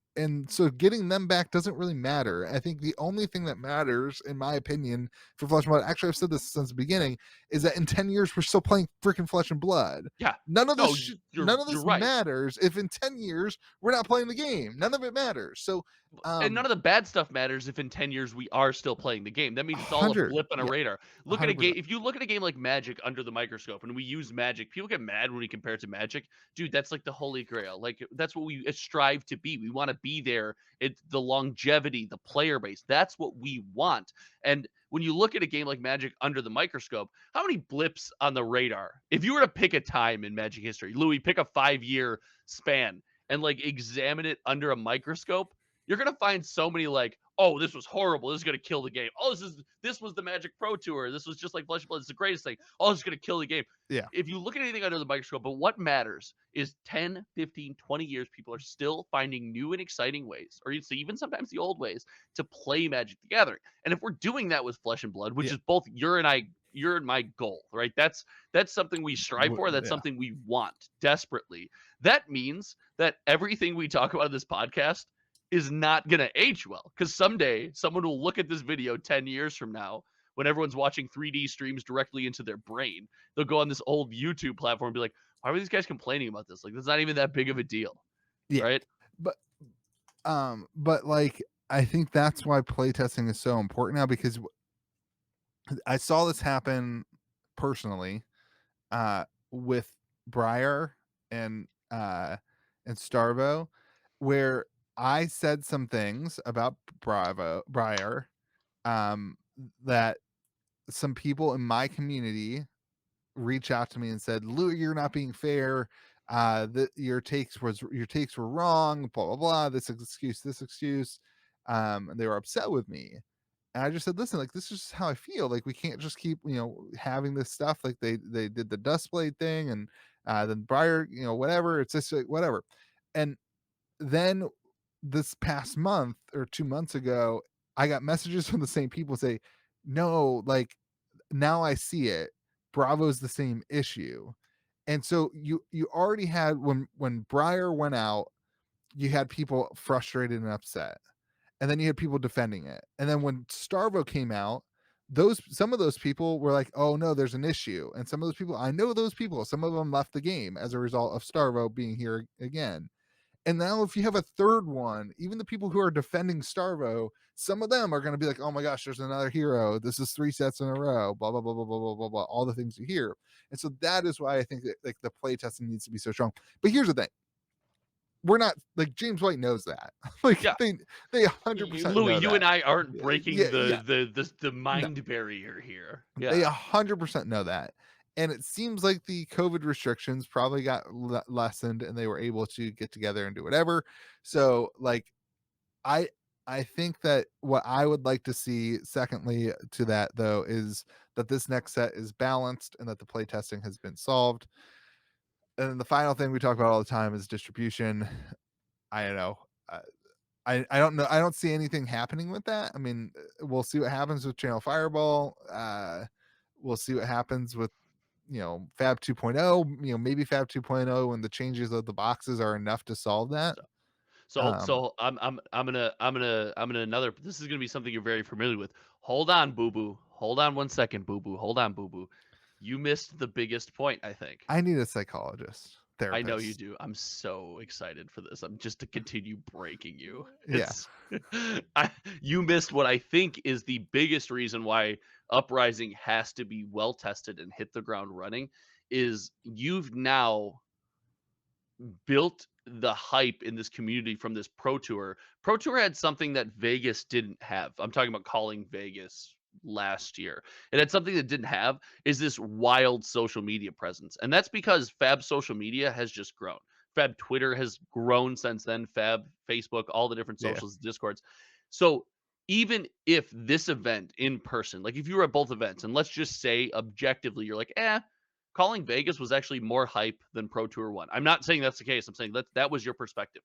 so getting them back doesn't really matter. I think the only thing that matters, in my opinion, for Flesh and Blood, actually I've said this since the beginning, is that in 10 years we're still playing freaking Flesh and Blood. Yeah. none of No, this you're none of you're this right. matters if in 10 years we're not playing the game. None of it matters. So And none of the bad stuff matters if in 10 years we are still playing the game. That means it's all a 100, blip on a yeah, radar. Look at a 100%. game. If you look at a game like Magic under the microscope and we use Magic, people get mad when we compare it to Magic. Dude, that's like the holy grail. Like that's what we strive to be. We want to be there. It's the longevity, the player base. That's what we want. And when you look at a game like Magic under the microscope, how many blips on the radar? If you were to pick a time in Magic history, Louis, pick a 5-year span and like examine it under a microscope, you're gonna find so many like, oh, this was horrible. This is gonna kill the game. Oh, this was the Magic Pro Tour. This was just like Flesh and Blood. It's the greatest thing. Oh, this is gonna kill the game. Yeah. If you look at anything under the microscope, but what matters is 10, 15, 20 years, people are still finding new and exciting ways, or even sometimes the old ways, to play Magic the Gathering. And if we're doing that with Flesh and Blood, which Yeah. is both your and my goal, right? That's something we strive for. That's Yeah. something we want desperately. That means that everything we talk about in this podcast is not going to age well, because someday someone will look at this video 10 years from now when everyone's watching 3D streams directly into their brain. They'll go on this old YouTube platform and be like, why were these guys complaining about this? Like, that's not even that big of a deal. Yeah. Right. But like, I think that's why playtesting is so important now, because I saw this happen personally with Briar and Starvo, where I said some things about Briar that some people in my community reached out to me and said, "Lou, you're not being fair. That your takes were wrong. Blah blah blah. This excuse." And they were upset with me. And I just said, listen, like, this is just how I feel. Like, we can't just keep, having this stuff. Like they did the Dustblade thing, and then Briar, whatever. It's just like, whatever. And then this past month or 2 months ago, I got messages from the same people say, no, like, now I see it. Bravo's the same issue. And so you already had, when Briar went out, you had people frustrated and upset, and then you had people defending it. And then when Starvo came out, some of those people were like, oh no, there's an issue. And some of those people, I know those people, some of them left the game as a result of Starvo being here again. And now if you have a third one, even the people who are defending Starvo, some of them are going to be like, oh my gosh, there's another hero. This is 3 sets in a row, blah, blah, blah, blah, blah, blah, blah, blah, all the things you hear. And so that is why I think that, like, the play testing needs to be so strong. But here's the thing. We're not, like, James White knows that. Like, Yeah. they 100% Louis, know you that. and I aren't breaking Yeah, the mind barrier here. They Yeah. 100% know that. And it seems like the COVID restrictions probably got lessened, and they were able to get together and do whatever. So, like, I think that what I would like to see, secondly to that, though, is that this next set is balanced and that the play testing has been solved. And then the final thing we talk about all the time is distribution. I don't know. I don't know. I don't see anything happening with that. I mean, we'll see what happens with Channel Fireball. We'll see what happens with, FaB 2.0. Maybe FaB 2.0, when the changes of the boxes are enough to solve that. So I'm gonna another. This is gonna be something you're very familiar with. Hold on, boo boo. Hold on 1 second, boo boo. Hold on, boo boo. You missed the biggest point, I think. I need a psychologist, I know therapist. you do. I'm so excited for this. I'm just to continue breaking you. Yeah. You missed what I think is the biggest reason why Uprising has to be well tested and hit the ground running. Is you've now built the hype in this community from this Pro Tour. Pro Tour had something that Vegas didn't have. I'm talking about calling Vegas last year. It had something that didn't have, is this wild social media presence. And that's because FaB social media has just grown. FaB Twitter has grown since then, FaB Facebook, all the different Yeah. socials, Discords. So even if this event in person, like if you were at both events, and let's just say objectively, you're like, calling Vegas was actually more hype than Pro Tour 1. I'm not saying that's the case. I'm saying that was your perspective.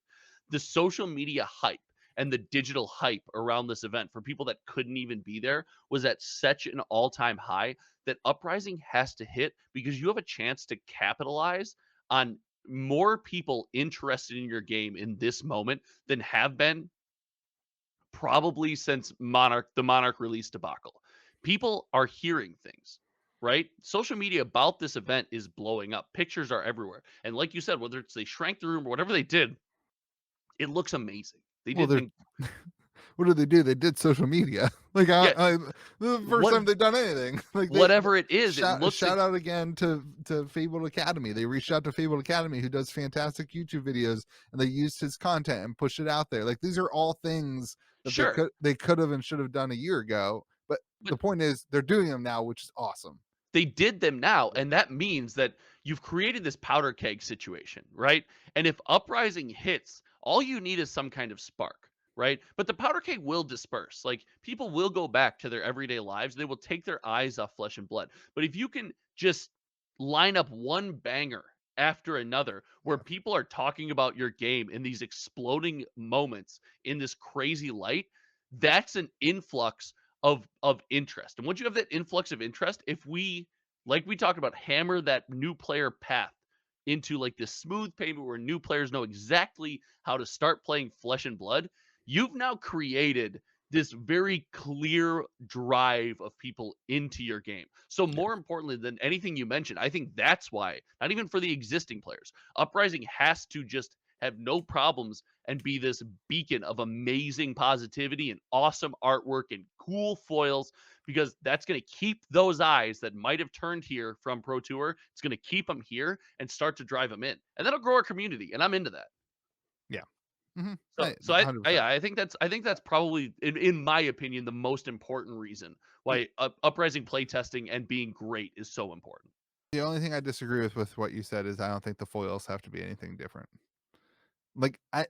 The social media hype and the digital hype around this event for people that couldn't even be there was at such an all-time high that Uprising has to hit because you have a chance to capitalize on more people interested in your game in this moment than have been probably since the Monarch release debacle. People are hearing things, right? Social media about this event is blowing up. Pictures are everywhere. And like you said, whether it's they shrank the room or whatever they did, it looks amazing. They Well, did they're an what did they do? They did social media. Like yeah, the first what time they've done anything. Like they whatever it is, it looks shout out again to Fabled Academy. They reached out to Fabled Academy, who does fantastic YouTube videos, and they used his content and pushed it out there. Like these are all things that sure. they could have and should have done a year ago. But But the point is, they're doing them now, which is awesome. they did them now, and that means that you've created this powder keg situation, right? And if Uprising hits, all you need is some kind of spark, right? But the powder keg will disperse. Like people will go back to their everyday lives. They will take their eyes off Flesh and Blood. But if you can just line up one banger after another where Yeah. people are talking about your game in these exploding moments in this crazy light, that's an influx of interest. And once you have that influx of interest, if we like we talked about, hammer that new player path into like this smooth pavement where new players know exactly how to start playing Flesh and Blood, you've now created this very clear drive of people into your game. So Yeah. more importantly than anything you mentioned, I think that's why, not even for the existing players, Uprising has to just have no problems and be this beacon of amazing positivity and awesome artwork and cool foils because that's going to keep those eyes that might have turned here from Pro Tour. It's going to keep them here and start to drive them in. And that'll grow our community. And I'm into that. Yeah. Mm-hmm. So 100%. yeah, I think that's probably in my opinion the most important reason why uprising playtesting and being great is so important. The only thing I disagree with what you said is I don't think the foils have to be anything different. Like I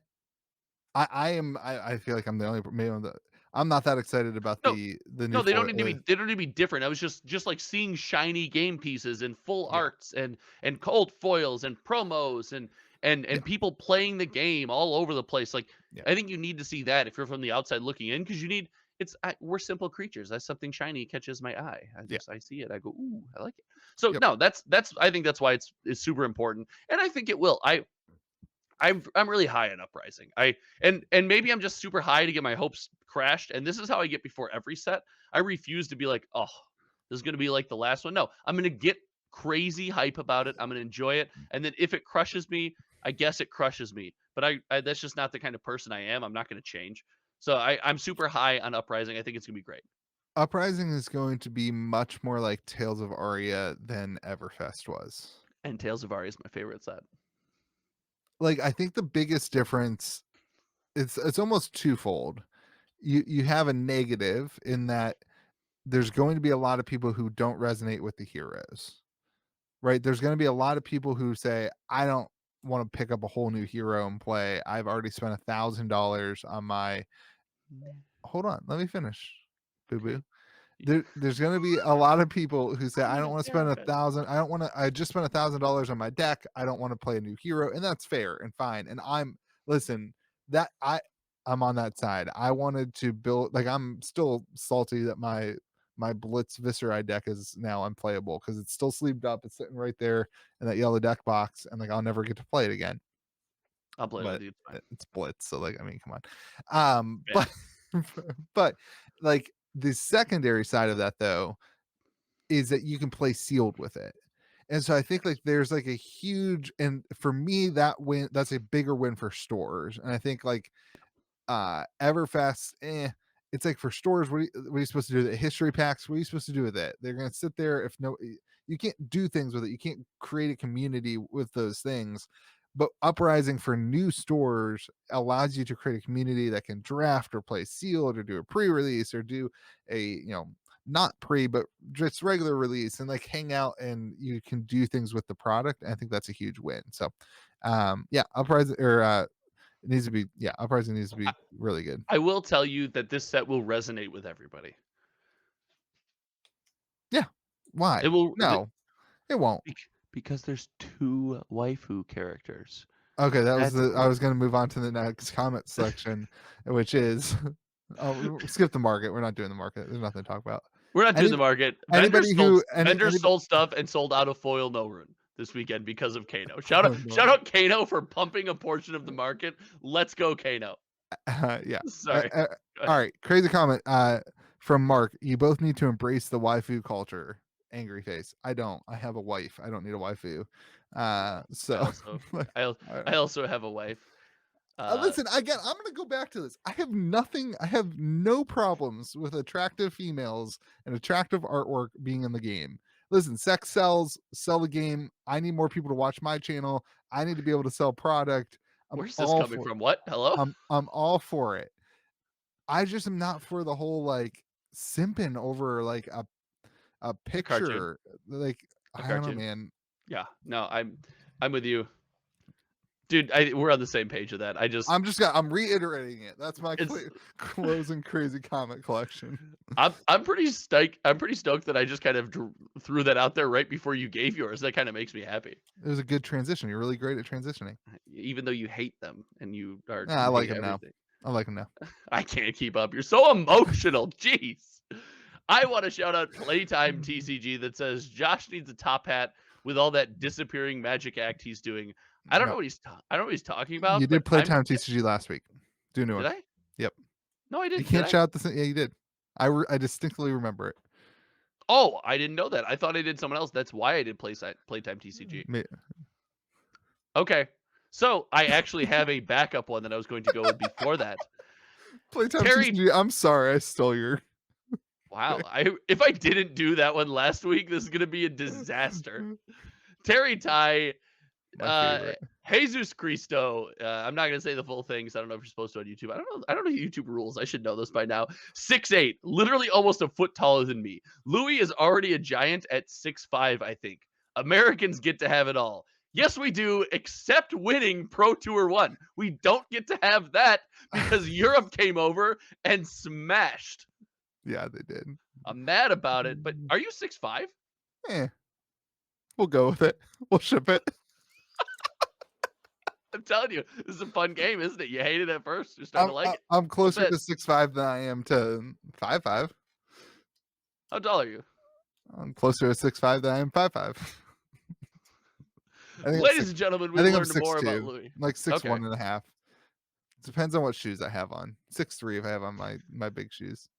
feel like I'm the only maybe I'm not that excited about No, the new no, they don't foil. need to be they don't need to be different. I was just like seeing shiny game pieces and full Yeah, arts and cold foils and promos yeah, and people playing the game all over the place. Like yeah, I think you need to see that if you're from the outside looking in because you need we're simple creatures. That's something shiny catches my eye. yeah, I see it. I go, ooh, I like it. So yep. no, that's I think that's why it's super important, and I think it will. I'm really high on Uprising. And maybe I'm just super high to get my hopes crashed. And this is how I get before every set. I refuse to be like, oh, this is gonna be like the last one. No, I'm gonna get crazy hype about it. I'm gonna enjoy it. And then if it crushes me, I guess it crushes me. But I that's just not the kind of person I am. I'm not gonna change. So I'm super high on Uprising. I think it's gonna be great. Uprising is going to be much more like Tales of Aria than Everfest was. And Tales of Aria is my favorite set. Like I think the biggest difference it's almost twofold. You have a negative in that there's going to be a lot of people who don't resonate with the heroes. Right? There's going to be a lot of people who say, I don't want to pick up a whole new hero and play. I've already spent $1,000 on my hold on, let me finish. Boo boo. There's going to be a lot of people who say, I don't want to spend I don't want to, I just spent $1,000 on my deck. I don't want to play a new hero. And that's fair and fine. And listen, that I'm on that side. I wanted to build, like, I'm still salty that my Blitz Viscerai deck is now unplayable because it's still sleeved up. It's sitting right there in that yellow deck box. And like, I'll never get to play it again. I'll play with But you. It's fine. it's Blitz. So like, I mean, come on. Yeah. But, but like the secondary side of that though, is that you can play sealed with it. And so I think like there's like a huge and for me that's a bigger win for stores. And I think like Everfest, it's like for stores, what are you supposed to do? The history packs, what are you supposed to do with it? They're gonna sit there if no you can't do things with it. You can't create a community with those things. But Uprising for new stores allows you to create a community that can draft or play sealed or do a pre-release or do a not pre but just regular release and like hang out and you can do things with the product. I think that's a huge win. So yeah, Uprising or it needs to be Uprising needs to be really good. I will tell you that this set will resonate with everybody. Yeah. It Why? will No, it won't. Because there's 2 waifu characters. Okay, that was That's I was going to move on to the next comment section, which is skip the market. We're not doing the market. There's nothing to talk about. We're not doing the market. Vendors sold stuff and sold out of foil no rune this weekend because of Kano. Shout out Kano for pumping a portion of the market. Let's go Kano. Yeah. Sorry. All right. Crazy comment from Mark. You both need to embrace the waifu culture. Angry face. I don't. I have a wife. I don't need a waifu. So I also have a wife. Listen, again, I'm going to go back to this. I have no problems with attractive females and attractive artwork being in the game. Listen, sex sells, sell the game. I need more people to watch my channel. I need to be able to sell product. Where's this coming from? What? Hello? I'm all for it. I just am not for the whole like simping over like a picture. Like I don't know, man. Yeah, no, I'm with you. Dude, we're on the same page with that. I'm reiterating it. That's my closing crazy comment collection. I'm pretty stoked that I just kind of threw that out there right before you gave yours. That kind of makes me happy. It was a good transition. You're really great at transitioning. Even though you hate them and you are. I like them now. I like them now. I can't keep up. You're so emotional. Jeez. I want to shout out Playtime TCG that says Josh needs a top hat with all that disappearing magic act he's doing. I don't know what he's talking about. You did Playtime TCG last week. Do a new one. Did I? Yep. No, I didn't. You can't shout this. Yeah, you did. I distinctly remember it. Oh, I didn't know that. I thought I did someone else. That's why I did Playtime TCG. Okay. So I actually have a backup one that I was going to go with before that. Playtime TCG. I'm sorry, I stole your. Wow. If I didn't do that one last week, this is gonna be a disaster. Terry Ty, Jesus Cristo. I'm not gonna say the full thing because I don't know if you're supposed to on YouTube. I don't know YouTube rules. I should know this by now. 6'8", literally almost a foot taller than me. Louis is already a giant at 6'5", I think. Americans get to have it all. Yes, we do, except winning Pro Tour 1. We don't get to have that because Europe came over and smashed. Yeah, they did. I'm mad about it, but are you 6'5"? We'll go with it. We'll ship it. I'm telling you, this is a fun game, isn't it? You hate it at first. You're starting to like it. I'm closer to 6'5" than I am to 5'5". How tall are you? I'm closer to 6'5" than I am 5'5". Ladies and gentlemen, we learned more about Louis. Like 6'1.5". Depends on what shoes I have on. 6'3" if I have on my big shoes.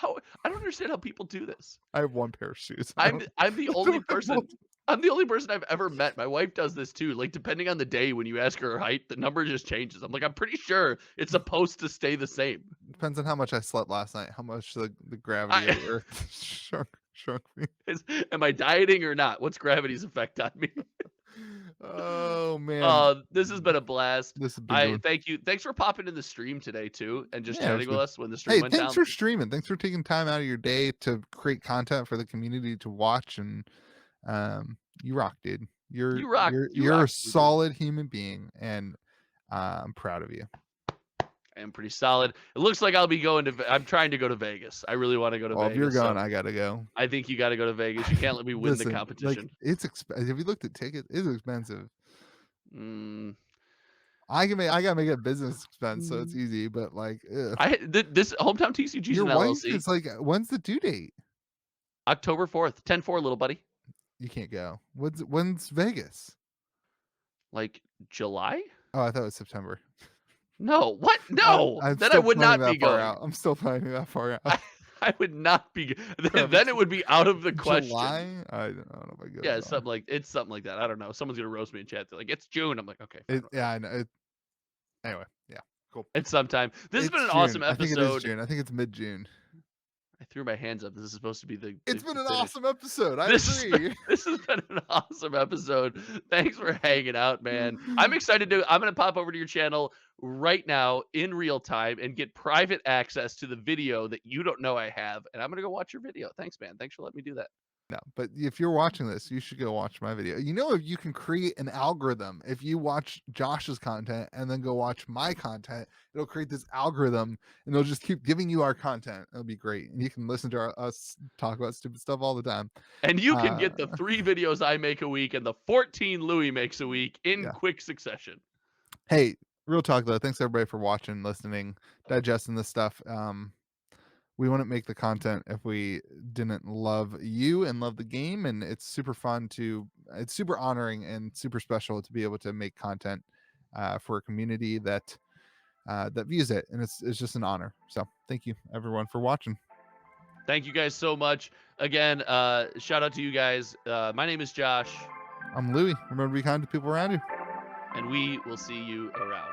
I don't understand how people do this. I have one pair of shoes. I'm the only person. I'm the only person I've ever met. My wife does this too. Like depending on the day when you ask her height, the number just changes. I'm like, I'm pretty sure it's supposed to stay the same. Depends on how much I slept last night, how much the gravity of the earth shrunk me. Am I dieting or not? What's gravity's effect on me? Oh man. This has been a blast. Thank you. Thanks for popping in the stream today too and just chatting with us when the stream went down. Thanks for streaming. Thanks for taking time out of your day to create content for the community to watch, and you rock, dude. You're a solid human being, and I'm proud of you. I am pretty solid. It looks like I'll be I'm trying to go to Vegas. I really want to go to Vegas. If you're going, I gotta go. I think you got to go to Vegas. You can't let me win the competition. Like, it's expensive. Have you looked at tickets? It's expensive. I gotta make it a business expense, so it's easy. But like, this hometown TCG is an LLC. It's like, when's the due date? October 4th, 10-4, little buddy. You can't go. When's Vegas? Like July? Oh, I thought it was September. No, what? No, then I would not be going. I'm still planning that far out. I would not be. Then it would be out of the question. July? I don't know if I go. Yeah, it's something like that. I don't know. Someone's gonna roast me in chat. They're like, it's June. I'm like, okay. Yeah, I know. Anyway, yeah, cool. It's sometime. This has been an awesome episode. I think it is June. I think it's mid-June. I threw my hands up. This is supposed to be the. It's been an awesome episode. I agree. This has been an awesome episode. Thanks for hanging out, man. I'm excited I'm gonna pop over to your channel right now in real time and get private access to the video that you don't know I have, and I'm gonna go watch your video. Thanks, man. Thanks for letting me do that. No, but if you're watching this, you should go watch my video. You know, if you can create an algorithm, if you watch Josh's content and then go watch my content, it'll create this algorithm and it'll just keep giving you our content. It'll be great. And you can listen to us talk about stupid stuff all the time. And you can get the 3 videos I make a week and the 14 Louis makes a week in Yeah. quick succession. Hey, real talk though. Thanks everybody for watching, listening, digesting this stuff. We wouldn't make the content if we didn't love you and love the game, and it's super honoring and super special to be able to make content for a community that views it, and it's just an honor. So thank you everyone for watching. Thank you guys so much. Again, shout out to you guys. My name is Josh. I'm Louie. Remember to be kind to people around you. And we will see you around.